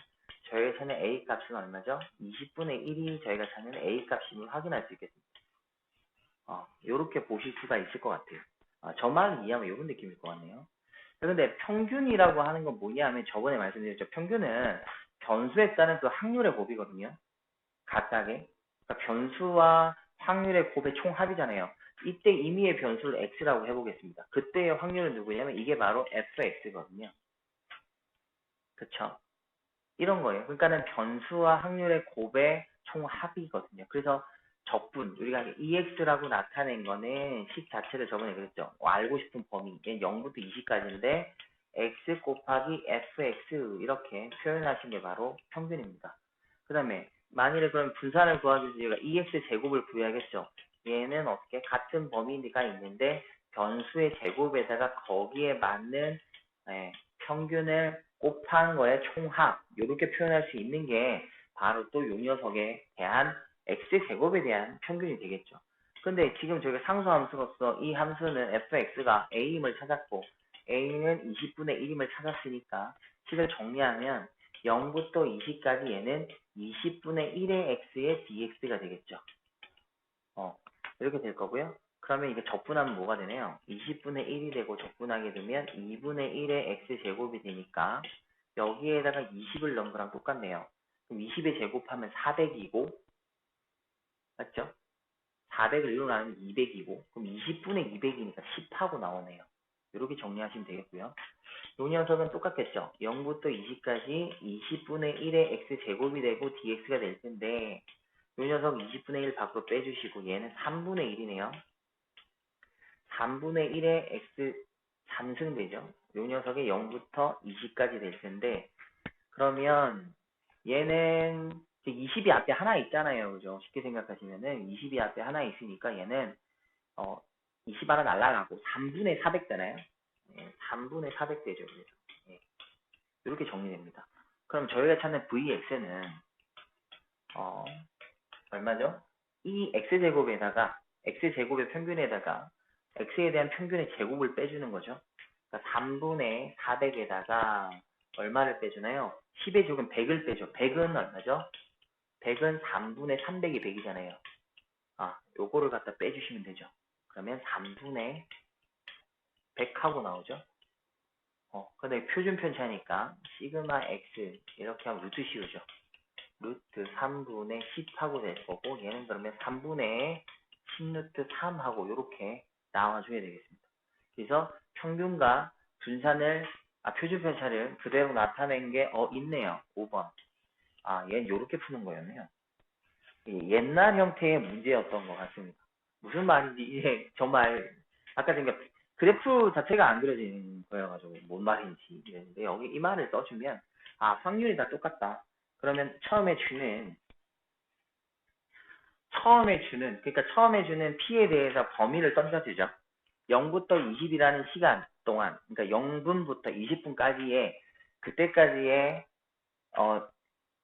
저희가 찾는 A 값은 얼마죠? 20분의 1이 저희가 찾는 A 값임을 확인할 수 있겠습니다. 요렇게 보실 수가 있을 것 같아요. 저만 이해하면 이런 느낌일 것 같네요. 그런데 평균이라고 하는 건 뭐냐 하면 저번에 말씀드렸죠. 평균은 변수에 따른 그 확률의 곱이거든요. 각각의. 그러니까 변수와 확률의 곱의 총합이잖아요. 이때 임의의 변수를 x라고 해보겠습니다. 그때의 확률은 누구냐면 이게 바로 fx거든요. 그쵸? 이런 거예요. 그러니까는 변수와 확률의 곱의 총합이거든요. 그래서 적분, 우리가 ex라고 나타낸 거는 식 자체를 저번에 그랬죠. 알고 싶은 범위, 0부터 20까지인데 x 곱하기 fx 이렇게 표현하신 게 바로 평균입니다. 그 다음에 만일에 그럼 분산을 구하기 위해서 얘가 EX 제곱을 구해야겠죠. 얘는 어떻게 같은 범위가 있는데 변수의 제곱에다가 거기에 맞는 평균을 곱한 거의 총합 이렇게 표현할 수 있는 게 바로 또 요 녀석에 대한 X 제곱에 대한 평균이 되겠죠. 근데 지금 저희가 상수 함수로서 이 함수는 fx가 a임을 찾았고 a는 20분의 1임을 찾았으니까 식을 정리하면 0부터 20까지 얘는 20분의 1의 x의 dx가 되겠죠. 이렇게 될 거고요. 그러면 이게 적분하면 뭐가 되네요? 20분의 1이 되고 적분하게 되면 2분의 1의 x제곱이 되니까 여기에다가 20을 넣은 거랑 똑같네요. 그럼 20에 제곱하면 400이고 맞죠? 400을 1로 나누면 200이고 그럼 20분의 200이니까 10하고 나오네요. 이렇게 정리하시면 되겠고요. 이 녀석은 똑같겠죠. 0부터 20까지 20분의 1의 x제곱이 되고 dx가 될 텐데 이 녀석 20분의 1 밖으로 빼주시고 얘는 3분의 1이네요. 3분의 1의 x 3승되죠. 이 녀석이 0부터 20까지 될 텐데 그러면 얘는 20이 앞에 하나 있잖아요. 그죠? 쉽게 생각하시면은 20이 앞에 하나 있으니까 얘는 20 하나 날라가고 3분의 400 되나요? 3분의 400 되죠. 그래서 이렇게 정리됩니다. 그럼 저희가 찾는 vx는 얼마죠? 이 x제곱에다가 x제곱의 평균에다가 x에 대한 평균의 제곱을 빼주는 거죠. 그러니까 3분의 400에다가 얼마를 빼주나요? 10의 제곱은 100을 빼죠. 100은 얼마죠? 100은 3분의 300이 100이잖아요. 요거를 갖다 빼주시면 되죠. 그러면 3분의 100하고 나오죠. 근데 표준 편차니까 시그마 x 이렇게 하면 루트 씌우죠. 루트 3분의 10하고 될 거고 얘는 그러면 3분의 10루트 3하고 이렇게 나와줘야 되겠습니다. 그래서 평균과 분산을 표준 편차를 그대로 나타낸 게 있네요. 5번. 얘는 이렇게 푸는 거였네요. 옛날 형태의 문제였던 것 같습니다. 무슨 말인지 이제 정말 아까 그러니까 그래프 자체가 안 그려지는 거여가지고 뭔 말인지 이랬는데 여기 이 말을 써주면 확률이 다 똑같다. 그러면 처음에 주는 P에 대해서 범위를 던져주죠. 0부터 20이라는 시간 동안, 그러니까 0분부터 20분까지의, 그때까지의,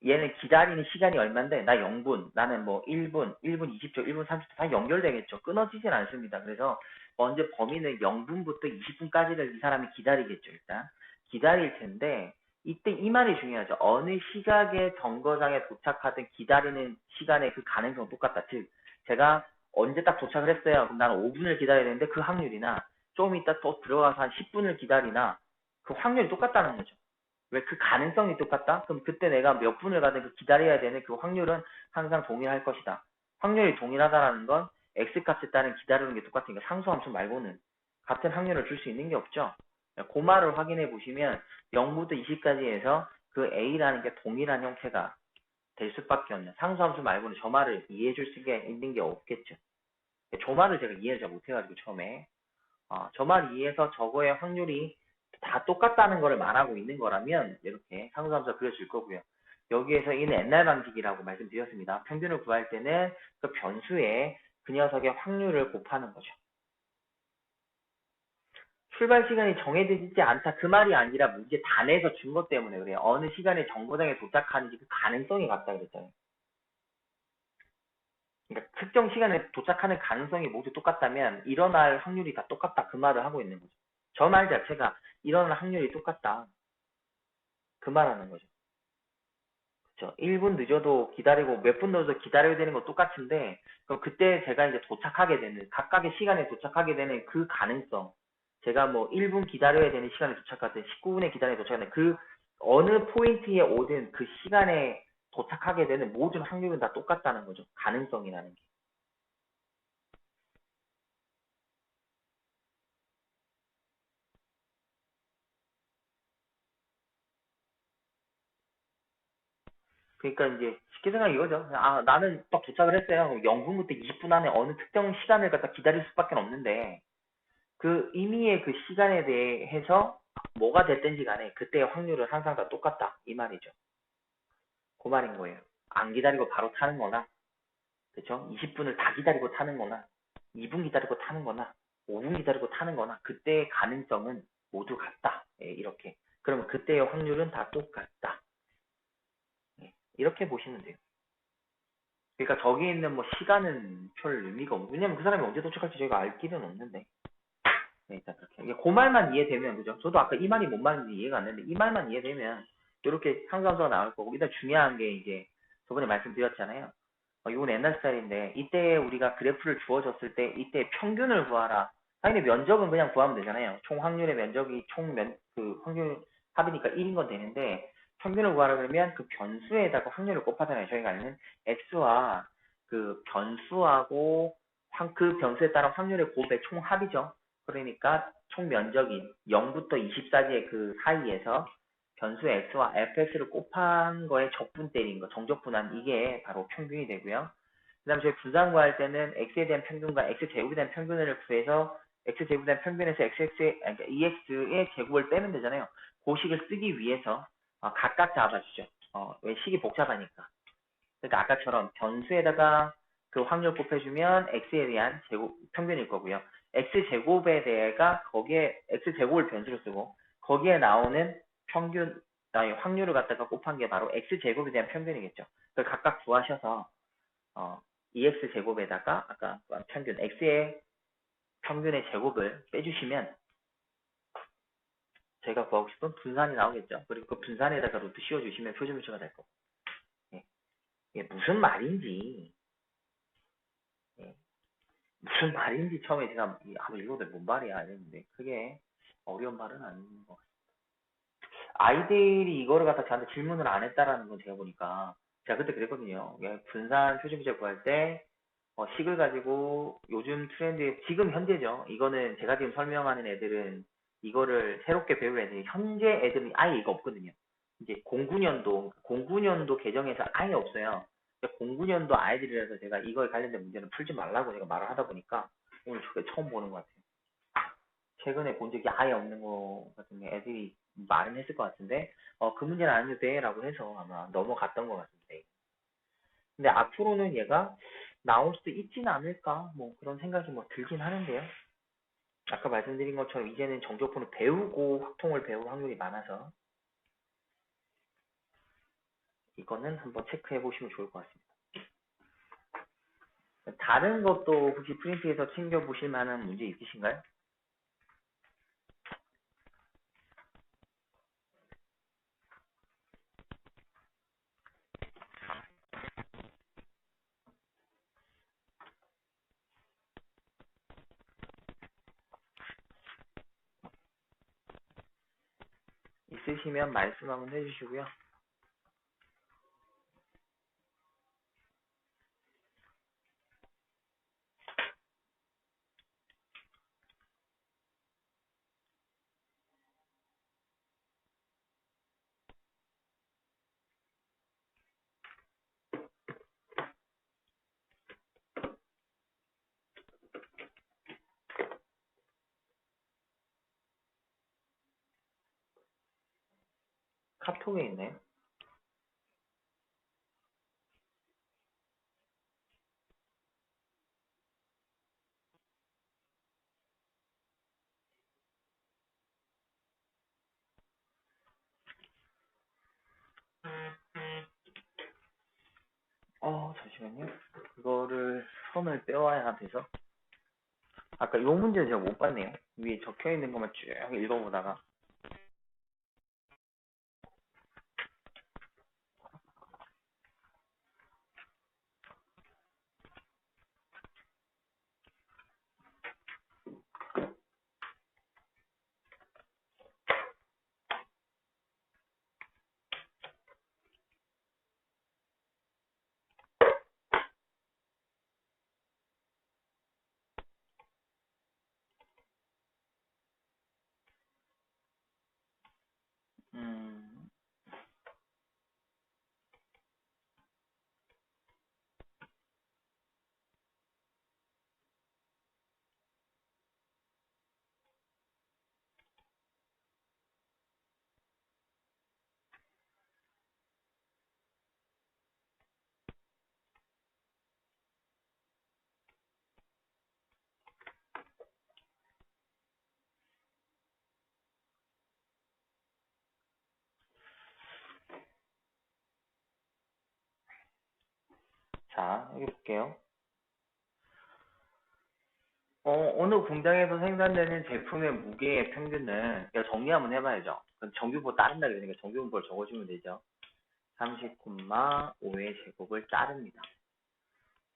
얘는 기다리는 시간이 얼만데, 나 0분, 나는 뭐 1분, 1분 20초, 1분 30초 다 연결되겠죠. 끊어지진 않습니다. 그래서 먼저 범위는 0분부터 20분까지를 이 사람이 기다리겠죠, 일단. 기다릴 텐데, 이때 이 말이 중요하죠. 어느 시각에 정거장에 도착하든 기다리는 시간의 그 가능성은 똑같다. 즉, 제가 언제 딱 도착을 했어요. 그럼 나는 5분을 기다려야 되는데 그 확률이나 좀 이따 또 들어가서 한 10분을 기다리나 그 확률이 똑같다는 거죠. 왜 그 가능성이 똑같다? 그럼 그때 내가 몇 분을 가든 그 기다려야 되는 그 확률은 항상 동일할 것이다. 확률이 동일하다라는 건 x값에 따른 기다리는 게 똑같으니까 상수함수 말고는 같은 확률을 줄 수 있는 게 없죠. 그 말을 확인해 보시면 0부터 20까지 해서 그 a라는 게 동일한 형태가 될 수밖에 없는 상수함수 말고는 저 말을 이해해 줄 수가 있는 게 없겠죠. 저 말을 제가 이해를 잘 못해가지고 처음에 저 말 이해해서 저거의 확률이 다 똑같다는 거를 말하고 있는 거라면 이렇게 상수함수가 그려질 거고요. 여기에서 이는 옛날 방식이라고 말씀드렸습니다. 평균을 구할 때는 그 변수에 그 녀석의 확률을 곱하는 거죠. 출발 시간이 정해지지 않다 그 말이 아니라 문제 단에서 준 것 때문에 그래요. 어느 시간에 정거장에 도착하는지 그 가능성이 같다 그랬잖아요. 그러니까 특정 시간에 도착하는 가능성이 모두 똑같다면 일어날 확률이 다 똑같다 그 말을 하고 있는 거죠. 저 말 자체가 일어날 확률이 똑같다 그 말하는 거죠. 그렇죠. 1분 늦어도 기다리고 몇 분 늦어도 기다려야 되는 거 똑같은데 그럼 그때 제가 이제 도착하게 되는 각각의 시간에 도착하게 되는 그 가능성 제가 뭐 1분 기다려야 되는 시간에 도착하든 19분에 기다려야 도착하든 그 어느 포인트에 오든 그 시간에 도착하게 되는 모든 확률은 다 똑같다는 거죠. 가능성이라는 게. 그러니까 이제 쉽게 생각해 이거죠. 나는 딱 도착을 했어요. 0분부터 20분 안에 어느 특정 시간을 갖다 기다릴 수밖에 없는데 그 의미의 그 시간에 대해서 뭐가 됐든지 간에 그때의 확률은 항상 다 똑같다. 이 말이죠. 그 말인 거예요. 안 기다리고 바로 타는 거나, 그쵸? 20분을 다 기다리고 타는 거나, 2분 기다리고 타는 거나, 5분 기다리고 타는 거나, 그때의 가능성은 모두 같다. 이렇게. 그러면 그때의 확률은 다 똑같다. 이렇게 보시면 돼요. 그러니까 저기 있는 뭐 시간은 별 의미가 없고, 왜냐면 그 사람이 언제 도착할지 저희가 알 길은 없는데. 네, 일단 그렇게. 이게 그 말만 이해되면, 그죠? 저도 아까 이 말이 뭔 말인지 이해가 안 되는데, 이 말만 이해되면, 이렇게 상수함수가 나올 거고, 일단 중요한 게 이제, 저번에 말씀드렸잖아요. 이건 옛날 스타일인데, 이때 우리가 그래프를 주어졌을 때, 이때 평균을 구하라. 당연히 면적은 그냥 구하면 되잖아요. 총 확률의 면적이 확률 합이니까 1인 건 되는데, 평균을 구하라 그러면 그 변수에다가 확률을 곱하잖아요. 저희가 아는 x와 그 변수하고 그 변수에 따른 확률의 곱의 총 합이죠. 그러니까 총 면적인 0부터 24지의 그 사이에서 변수 x와 fx를 곱한 거에 적분 때린 거, 정적분한 이게 바로 평균이 되고요. 그 다음에 저희 분산 구할 때는 x에 대한 평균과 x제곱에 대한 평균을 구해서 x제곱에 대한 평균에서 그러니까 ex의 제곱을 빼면 되잖아요. 그 식을 쓰기 위해서 각각 잡아주죠. 왜 식이 복잡하니까. 그러니까 아까처럼 변수에다가 그 확률 곱해주면 x에 대한 제곱 평균일 거고요. x제곱에 대해가 거기에 x제곱을 변수로 쓰고 거기에 나오는 평균 아니 확률을 갖다가 곱한 게 바로 x제곱에 대한 평균이겠죠. 그걸 각각 구하셔서 어, 2x제곱에다가 아까 평균 x의 평균의 제곱을 빼주시면 제가 구하고 싶은 분산이 나오겠죠. 그리고 그 분산에다가 루트 씌워주시면 표준물체가 될 거고. 예. 이게 무슨 말인지 예. 무슨 말인지 처음에 제가 한번 읽어도 뭔 말이야 이랬는데 그게 어려운 말은 아닌 것 같아요. 아이들이 이거를 갖다 저한테 질문을 안 했다라는 건 제가 보니까 제가 그때 그랬거든요. 분산 표준물체 구할 때 식을 가지고 요즘 트렌드에 지금 현재죠. 이거는 제가 지금 설명하는 애들은 이거를 새롭게 배울 애들이 현재 애들이 아예 이거 없거든요. 이제 09년도 개정에서 아예 없어요. 09년도 아이들이라서 제가 이거에 관련된 문제는 풀지 말라고 제가 말을 하다 보니까 오늘 저게 처음 보는 것 같아요. 최근에 본 적이 아예 없는 거 같은데 애들이 말은 했을 것 같은데 그 문제는 안 해도 돼 라고 해서 아마 넘어갔던 것 같은데 근데 앞으로는 얘가 나올 수도 있지는 않을까 뭐 그런 생각이 뭐 들긴 하는데요. 아까 말씀드린 것처럼 이제는 정적분을 배우고 확통을 배울 확률이 많아서 이거는 한번 체크해 보시면 좋을 것 같습니다. 다른 것도 혹시 프린트에서 챙겨 보실 만한 문제 있으신가요? 있으시면 말씀 한번 해주시고요. 카톡에 있네요. 잠시만요. 그거를 선을 빼와야 돼서 아까 이 문제는 제가 못 봤네요. 위에 적혀 있는 것만 쭉 읽어보다가 자, 여기 볼게요. 어느 공장에서 생산되는 제품의 무게의 평균은, 이거 정리 한번 해봐야죠. 그럼 정규보 따른다 그러니까 정규분포를 적어주면 되죠. 30,5의 제곱을 자릅니다.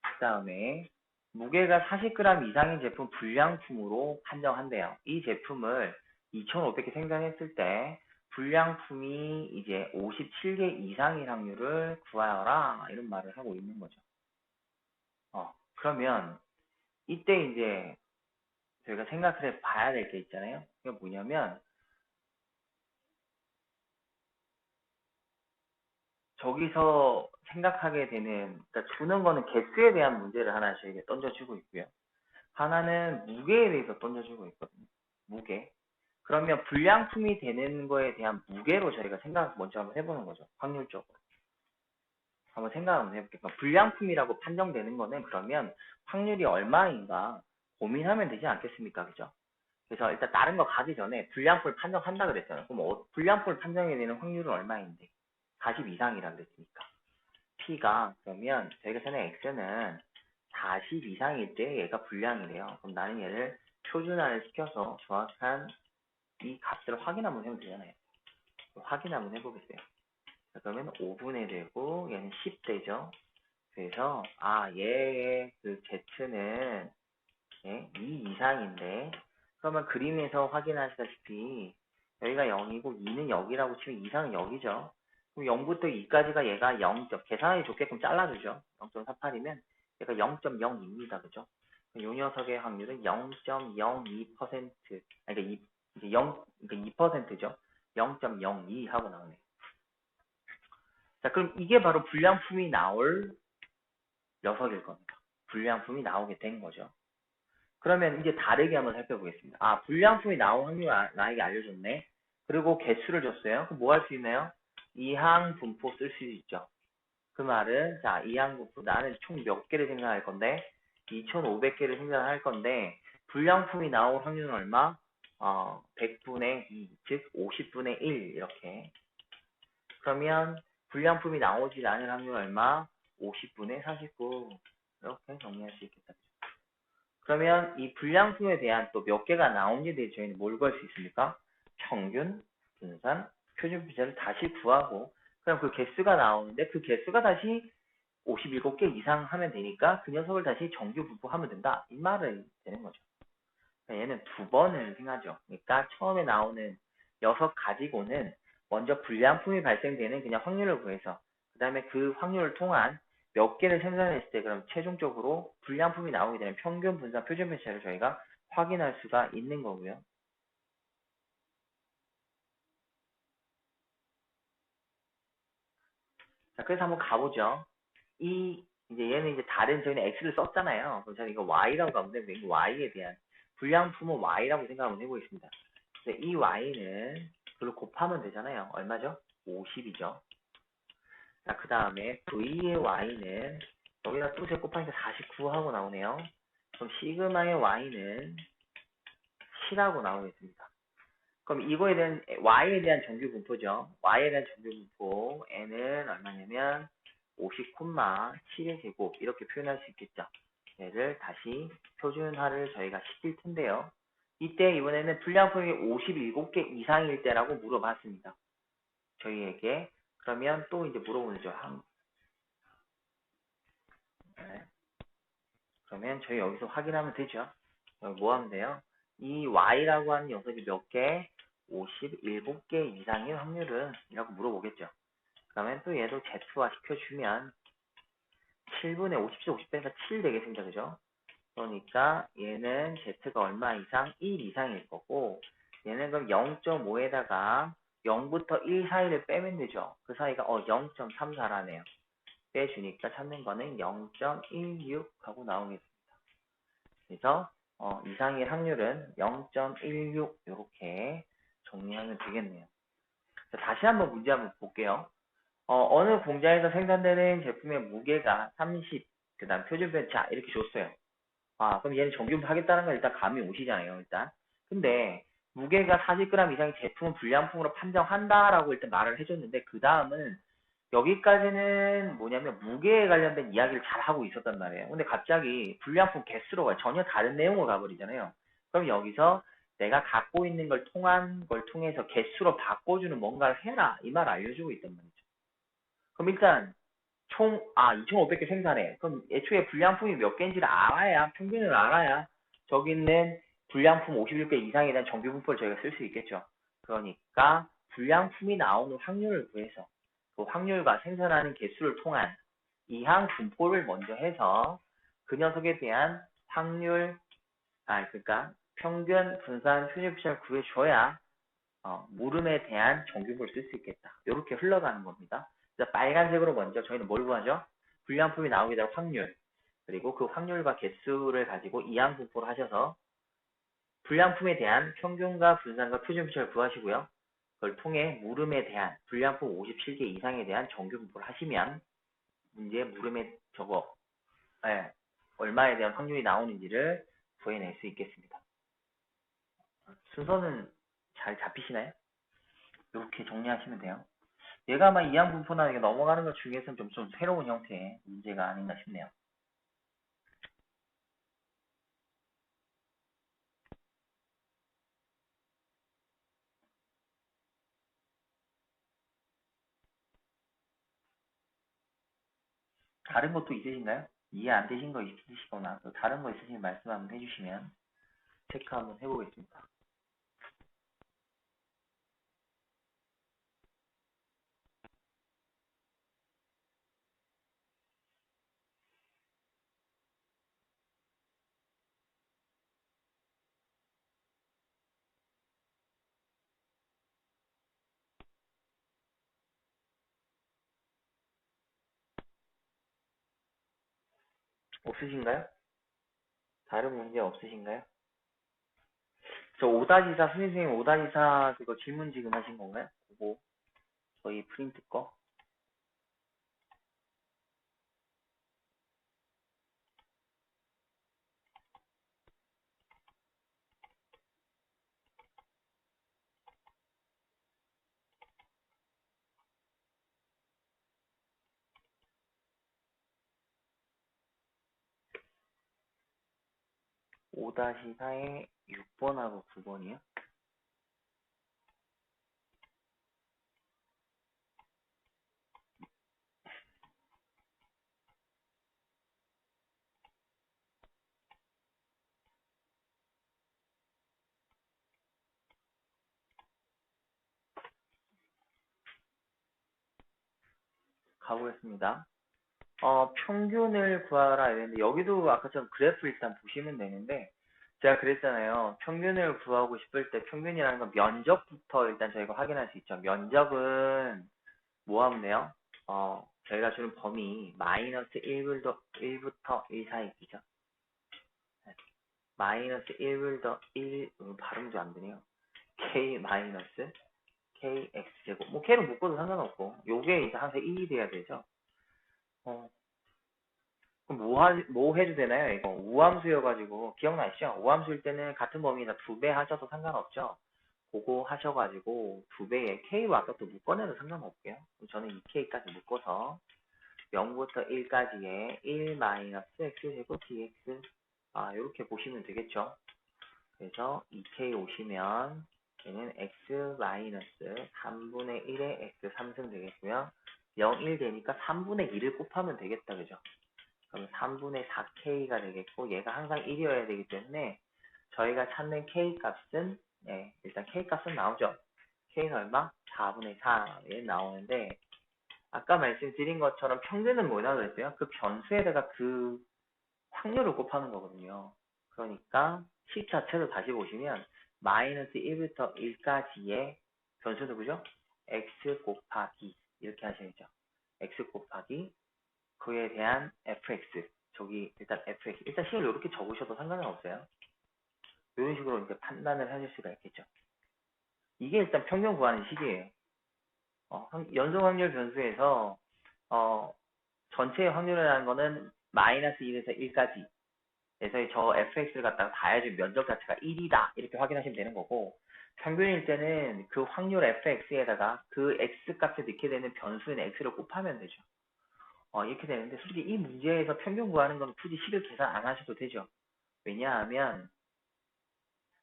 그 다음에 무게가 40g 이상인 제품 불량품으로 판정한대요. 이 제품을 2,500개 생산했을 때 불량품이 이제 57개 이상일 확률을 구하여라 이런 말을 하고 있는 거죠. 그러면 이때 이제 저희가 생각을 해 봐야 될 게 있잖아요. 그게 뭐냐면 저기서 생각하게 되는, 그러니까 주는 거는 개수에 대한 문제를 하나 저에게 던져주고 있고요. 하나는 무게에 대해서 던져주고 있거든요. 무게. 그러면 불량품이 되는 거에 대한 무게로 저희가 생각 먼저 한번 해보는 거죠. 확률적으로. 한번 생각 한번 해볼게요. 그러니까 불량품이라고 판정되는 거는 그러면 확률이 얼마인가 고민하면 되지 않겠습니까? 그죠? 그래서 일단 다른 거 가기 전에 불량품을 판정한다 그랬잖아요. 그럼 불량품을 판정해야 되는 확률은 얼마인데? 40 이상이라 그랬으니까. P가 그러면 저희가 전에 X는 40 이상일 때 얘가 불량이래요. 그럼 나는 얘를 표준화를 시켜서 정확한 이 값들을 확인 한번 해보면 되잖아요. 확인 한번 해보겠어요. 자, 그러면 5분의 되고 얘는 10 되죠. 그래서 얘의 그 Z는 2 이상인데, 그러면 그림에서 확인하시다시피 여기가 0이고 2는 여기라고 치면 이상은 여기죠. 그럼 0부터 2까지가 얘가 0. 계산하기 좋게끔 잘라주죠. 0.48이면 얘가 0.0입니다. 그죠? 이 녀석의 확률은 0.02%, 그러니까 이제 2%죠. 0.02 하고 나오네요. 자, 그럼 이게 바로 불량품이 나올 녀석일 겁니다. 불량품이 나오게 된 거죠. 그러면 이제 다르게 한번 살펴보겠습니다. 불량품이 나온 확률 나에게 알려줬네. 그리고 개수를 줬어요. 그럼 뭐 할 수 있나요? 이항 분포 쓸 수 있죠. 그 말은 자, 이항 분포 나는 총 몇 개를 생산할 건데 2,500개를 생산할 건데 불량품이 나올 확률은 얼마? 100분의 2, 즉 50분의 1 이렇게. 그러면 불량품이 나오지 않을 확률 얼마? 50분의 49 이렇게 정리할 수 있겠다. 그러면 이 불량품에 대한 또 몇 개가 나온지에 대해 저희는 뭘 구할 수 있습니까? 평균, 분산, 표준 비례를 다시 구하고, 그럼 그 개수가 나오는데 그 개수가 다시 57개 이상 하면 되니까 그 녀석을 다시 정규 분포하면 된다. 이 말은 되는 거죠. 얘는 두 번을 행하죠. 그러니까 처음에 나오는 녀석 가지고는 먼저 불량품이 발생되는 그냥 확률을 구해서 그 다음에 그 확률을 통한 몇 개를 생산했을 때 그럼 최종적으로 불량품이 나오게 되는 평균 분산 표준 배치를 저희가 확인할 수가 있는 거고요. 자, 그래서 한번 가보죠. 이제 얘는 이제 다른 저희는 X를 썼잖아요. 그럼 저는 이거 Y라고 가면 되는데 이 Y에 대한 불량품은 Y라고 생각 한번 해보겠습니다. 이 Y는 그걸 곱하면 되잖아요. 얼마죠? 50이죠. 자, 그 다음에 V의 Y는 여기다 또 제 곱하니까 49 하고 나오네요. 그럼 시그마의 Y는 7하고 나오겠습니다. 그럼 이거에 대한 Y에 대한 정규 분포죠. Y에 대한 정규 분포 N은 얼마냐면 50,7의 제곱 이렇게 표현할 수 있겠죠. 얘를 다시 표준화를 저희가 시킬 텐데요. 이때 이번에는 불량품이 57개 이상일 때라고 물어봤습니다. 저희에게. 그러면 또 이제 물어보죠. 네. 그러면 저희 여기서 확인하면 되죠. 뭐 하면 돼요? 이 Y라고 하는 녀석이 몇 개? 57개 이상의 확률은? 이라고 물어보겠죠. 그러면 또 얘도 Z화 시켜주면 7분의 50씩 50빼니까 7 되겠습니다. 그죠? 그러니까 얘는 Z가 얼마 이상? 1 이상일 거고 얘는 그럼 0.5에다가 0부터 1 사이를 빼면 되죠. 그 사이가 0.34라네요. 빼주니까 찾는 거는 0.16 하고 나오겠습니다. 그래서 이상의 확률은 0.16 이렇게 정리하면 되겠네요. 자, 다시 한번 문제 한번 볼게요. 어느 공장에서 생산되는 제품의 무게가 30, 그 다음 표준 편차 이렇게 줬어요. 그럼 얘는 정규분 하겠다는 건 일단 감이 오시잖아요, 일단. 근데 무게가 40g 이상의 제품은 불량품으로 판정한다라고 일단 말을 해줬는데 그 다음은 여기까지는 뭐냐면 무게에 관련된 이야기를 잘 하고 있었단 말이에요. 근데 갑자기 불량품 개수로 가 전혀 다른 내용으로 가버리잖아요. 그럼 여기서 내가 갖고 있는 걸 통한 걸 통해서 개수로 바꿔주는 뭔가를 해라 이 말 알려주고 있단 말이죠. 그럼 일단 2,500개 생산해. 그럼 애초에 불량품이 몇 개인지를 알아야, 평균을 알아야, 저기 있는 불량품 56개 이상에 대한 정규 분포를 저희가 쓸 수 있겠죠. 그러니까, 불량품이 나오는 확률을 구해서, 그 확률과 생산하는 개수를 통한 이항 분포를 먼저 해서, 그 녀석에 대한 확률, 그러니까, 평균, 분산, 표준표를 구해줘야, 물음에 대한 정규분포를 쓸 수 있겠다. 이렇게 흘러가는 겁니다. 빨간색으로 먼저 저희는 뭘 구하죠? 불량품이 나오게 될 확률, 그리고 그 확률과 개수를 가지고 이항 분포를 하셔서 불량품에 대한 평균과 분산과 표준표를 구하시고요. 그걸 통해 물음에 대한 불량품 57개 이상에 대한 정규 분포를 하시면 문제 물음에 저거 얼마에 대한 확률이 나오는지를 구해낼 수 있겠습니다. 순서는 잘 잡히시나요? 이렇게 정리하시면 돼요. 얘가 아마 이항 분포나 이게 넘어가는 것 중에서는 좀 새로운 형태의 문제가 아닌가 싶네요. 다른 것도 있으신가요? 이해 안 되신 거 있으시거나 또 다른 거 있으시면 말씀 한번 해주시면 체크 한번 해보겠습니다. 없으신가요? 다른 문제 없으신가요? 저 5-4, 선생님 5-4 그거 질문 지금 하신 건가요? 그거 저희 프린트 거? 오 5-4에 6번하고 9번이요? 가보겠습니다. 평균을 구하라 이랬는데 여기도 아까처럼 그래프 일단 보시면 되는데 제가 그랬잖아요. 평균을 구하고 싶을 때 평균이라는 건 면적부터 일단 저희가 확인할 수 있죠. 면적은 뭐 하면 돼요? 저희가 주는 범위 마이너스 1부터 1 사이 있죠. 마이너스 1부터 1 발음도 안 되네요. k 마이너스 kx 제곱 뭐 k로 묶어도 상관없고 요게 이제 항상 1이 돼야 되죠. 어, 그럼 뭐 해도 되나요? 이거 우함수여가지고 기억나시죠? 우함수일 때는 같은 범위에다 2배 하셔도 상관없죠. 그거 하셔가지고 2배에 k와 아까 또 묶어내도 상관없고요. 저는 2k까지 묶어서 0부터 1까지의 1 마이너스 x제곱 dx 이렇게 보시면 되겠죠. 그래서 2k 오시면 얘는 x 마이너스 3분의 1의 x 3승 되겠고요. 0, 1 되니까 3분의 1을 곱하면 되겠다. 그죠? 그럼 3분의 4k가 되겠고 얘가 항상 1이어야 되기 때문에 저희가 찾는 k 값은 일단 k 값은 나오죠. k는 얼마? 4분의 4에 나오는데 아까 말씀드린 것처럼 평균은 뭐라고 그랬어요? 그 변수에다가 그 확률을 곱하는 거거든요. 그러니까 식 자체를 다시 보시면 마이너스 1부터 1까지의 변수 누구죠? x 곱하기 이렇게 하셔야죠. x 곱하기 그에 대한 fx 저기 일단 fx 일단 식을 이렇게 적으셔도 상관은 없어요. 이런 식으로 이제 판단을 하실 수가 있겠죠. 이게 일단 평균 구하는 식이에요. 연속 확률 변수에서 전체 확률이라는 거는 마이너스 1에서 1까지 그래서 저 fx를 갖다가 다 해주면 면적 자체가 1이다 이렇게 확인하시면 되는 거고 평균일 때는 그 확률 fx에다가 그 x 값을 넣게 되는 변수인 x를 곱하면 되죠. 이렇게 되는데 솔직히 이 문제에서 평균 구하는 건 굳이 식을 계산 안 하셔도 되죠. 왜냐하면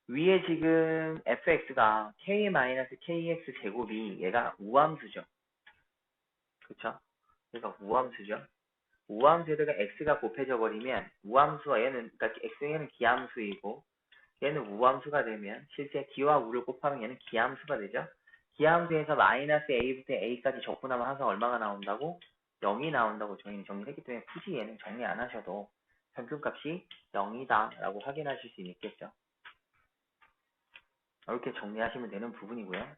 위에 지금 fx가 k-kx 제곱이 얘가 우함수죠. 그쵸? 그러니까 우함수죠. 우함수에다가 x가 곱해져 버리면 우함수와 얘는 그러니까 x는 기함수이고 얘는 우함수가 되면 실제 기와 우를 곱하면 얘는 기함수가 되죠. 기함수에서 마이너스 a부터 a까지 적분하면 항상 얼마가 나온다고? 0이 나온다고 저희는 정리했기 때문에 굳이 얘는 정리 안 하셔도 평균값이 0이다 라고 확인하실 수 있겠죠. 이렇게 정리하시면 되는 부분이고요.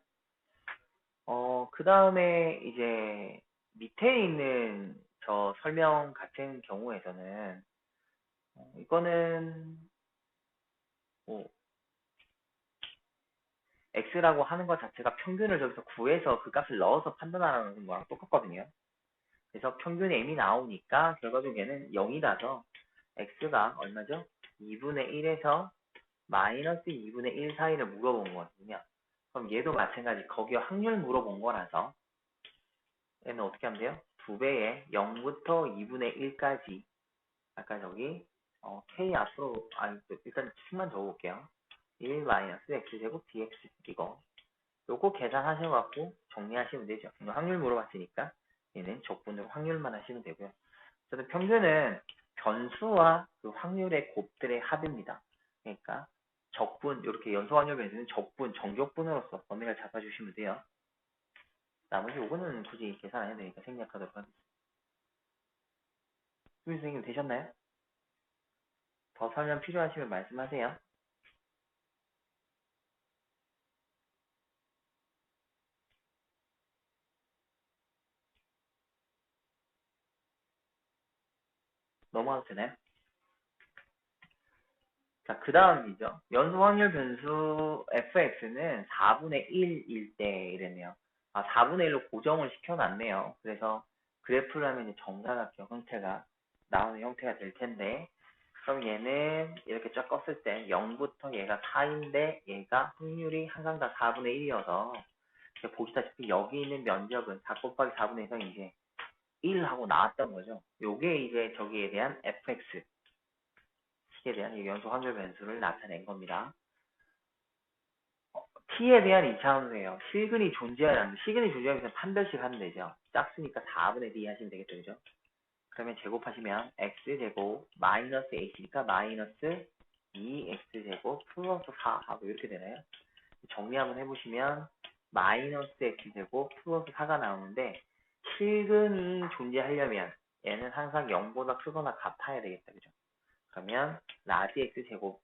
그 다음에 이제 밑에 있는 저 설명 같은 경우에서는 이거는 뭐 x라고 하는 것 자체가 평균을 저기서 구해서 그 값을 넣어서 판단하는 거랑 똑같거든요. 그래서 평균 m이 나오니까 결과적으로 얘는 0이라서 x가 얼마죠? 2분의 1에서 마이너스 2분의 1 사이를 물어본 거거든요. 그럼 얘도 마찬가지 거기에 확률 물어본 거라서 얘는 어떻게 하면 돼요? 2배에 0부터 2분의 1까지 아까 저기 k 앞으로 일단 숫만 적어볼게요. 1 마이너스 x제곱 dx 이거 요거 계산하셔갖고 정리하시면 되죠. 확률 물어봤으니까 얘는 적분으로 확률만 하시면 되고요. 저는 평균은 변수와 그 확률의 곱들의 합입니다. 그러니까 적분, 이렇게 연소 확률 변수는 적분, 정적분으로서 범위를 잡아주시면 돼요. 나머지 요거는 굳이 계산 안 해도 되니까 생략하도록 하겠습니다. 수민 선생님 되셨나요? 더 설명 필요하시면 말씀하세요. 넘어가도 되나요? 자, 그 다음이죠. 연소 확률 변수 fx는 4분의 1일 때 이랬네요. 4분의 1로 고정을 시켜놨네요. 그래서 그래프를 하면 이제 정사각형 형태가 나오는 형태가 될 텐데, 그럼 얘는 이렇게 쫙 껐을 때 0부터 얘가 4인데 얘가 확률이 항상 다 4분의 1이어서 보시다시피 여기 있는 면적은 4 곱하기 4분의 1이 이제 1 하고 나왔던 거죠. 요게 이제 저기에 대한 fx 에 대한 이 연소 확률 변수를 나타낸 겁니다. t에 대한 이차함수예요. 실근이 존재하는 실근이 존재하면 판별식 하면 되죠. 짝수니까 4분의 d 하시면 되겠죠, 그죠? 그러면 제곱하시면 x제곱 마이너스 h니까 마이너스 2x제곱 플러스 4 하고 이렇게 되나요? 정리 한번 해보시면 마이너스 x제곱 플러스 4가 나오는데 실근이 존재하려면 얘는 항상 0보다 크거나 같아야 되겠다, 그죠? 그러면 라지 x제곱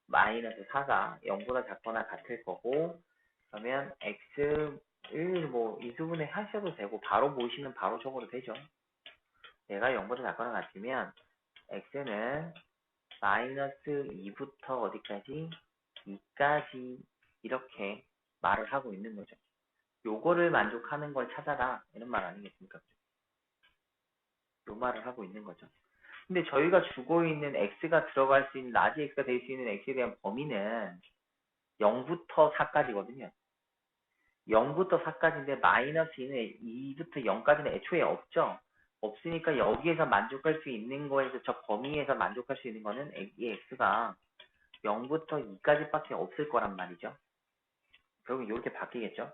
마이너스 4가 0보다 작거나 같을 거고 그러면 x를 뭐 이수분해 하셔도 되고 바로 보시면 바로 적어도 되죠. 얘가 0보다 작거나 같으면 x는 마이너스 2부터 어디까지? 2까지 이렇게 말을 하고 있는 거죠. 요거를 만족하는 걸 찾아라 이런 말 아니겠습니까? 요 말을 하고 있는 거죠. 근데 저희가 주고 있는 x가 들어갈 수 있는 라지 x가 될 수 있는 x에 대한 범위는 0부터 4까지거든요. 0부터 4까지인데 마이너스 2부터 0까지는 애초에 없죠. 없으니까 여기에서 만족할 수 있는 거에서 저 범위에서 만족할 수 있는 거는 이 x가 0부터 2까지밖에 없을 거란 말이죠. 결국 이렇게 바뀌겠죠.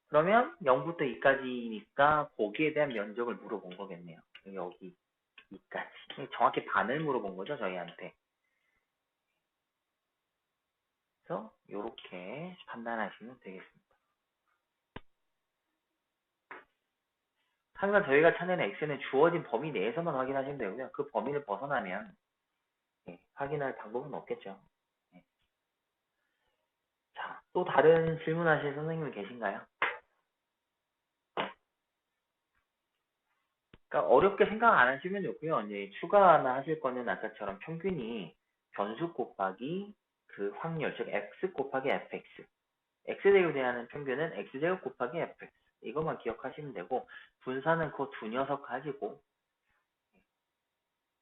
그러면 0부터 2까지니까 거기에 대한 면적을 물어본 거겠네요. 여기 2까지. 정확히 반을 물어본 거죠, 저희한테. 그래서 이렇게 판단하시면 되겠습니다. 항상 저희가 찾는 x는 주어진 범위 내에서만 확인하시면 되고요. 그 범위를 벗어나면 확인할 방법은 없겠죠. 자, 또 다른 질문하실 선생님이 계신가요? 그러니까 어렵게 생각 안 하시면 좋고요. 이제 추가나 하실 거는 아까처럼 평균이 변수 곱하기 그 확률, 즉 x 곱하기 fx. x제곱 대하는 평균은 x제곱 곱하기 fx. 이것만 기억하시면 되고 분사는 그 두 녀석 가지고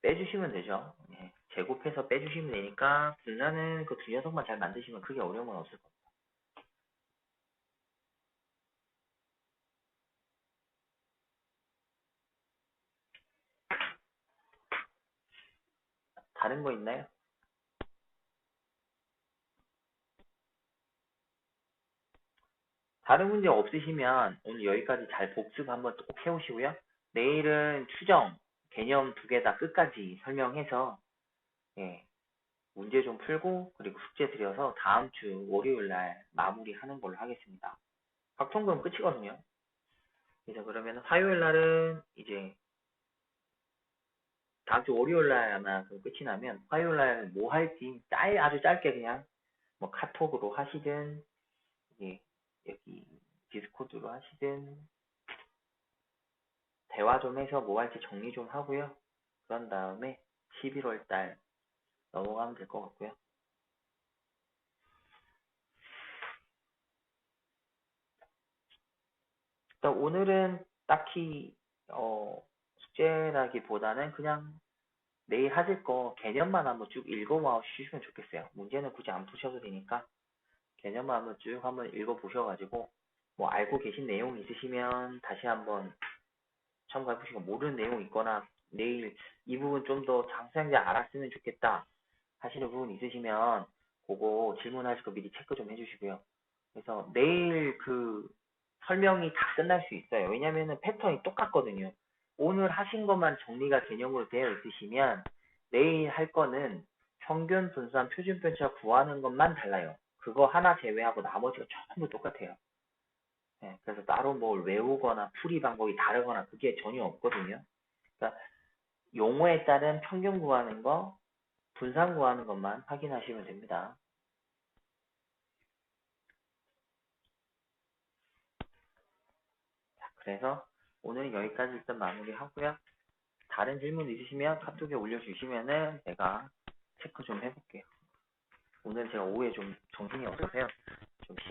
빼주시면 되죠. 예, 제곱해서 빼주시면 되니까 분산은 그 두 녀석만 잘 만드시면 크게 어려움은 없을 겁니다. 다른 거 있나요? 다른 문제 없으시면 오늘 여기까지 잘 복습 한번 꼭 해오시고요. 내일은 추정, 개념 두 개 다 끝까지 설명해서 예, 문제 좀 풀고 그리고 숙제 드려서 다음 주 월요일 날 마무리하는 걸로 하겠습니다. 확통금 끝이거든요. 그래서 그러면 화요일 날은 이제 다음 주 월요일 날 아마 그 끝이 나면 화요일 날 뭐 할지 아주 짧게 그냥 뭐 카톡으로 하시든 예, 여기 디스코드로 하시든 대화 좀 해서 뭐 할지 정리 좀 하고요. 그런 다음에 11월 달 넘어가면 될 것 같고요. 일단 오늘은 딱히 숙제라기보다는 그냥 내일 하실 거 개념만 한번 쭉 읽어봐 주시면 좋겠어요. 문제는 굳이 안 푸셔도 되니까 개념만 한번 쭉 한번 읽어보셔가지고 뭐 알고 계신 내용 있으시면 다시 한번 첨가해보시고 모르는 내용 있거나 내일 이 부분 좀 더 자세하게 알았으면 좋겠다 하시는 부분 있으시면 그거 질문하실 거 미리 체크 좀 해주시고요. 그래서 내일 그 설명이 다 끝날 수 있어요. 왜냐면은 패턴이 똑같거든요. 오늘 하신 것만 정리가 개념으로 되어 있으시면 내일 할 거는 평균 분산 표준 편차 구하는 것만 달라요. 그거 하나 제외하고 나머지가 전부 똑같아요. 네, 그래서 따로 뭘 외우거나 풀이 방법이 다르거나 그게 전혀 없거든요. 그러니까 용어에 따른 평균 구하는 거, 분산 구하는 것만 확인하시면 됩니다. 자, 그래서 오늘은 여기까지 일단 마무리하고요. 다른 질문 있으시면 카톡에 올려주시면은 제가 체크 좀 해볼게요. 오늘 제가 오후에 좀 정신이 없어서요. 좀 시간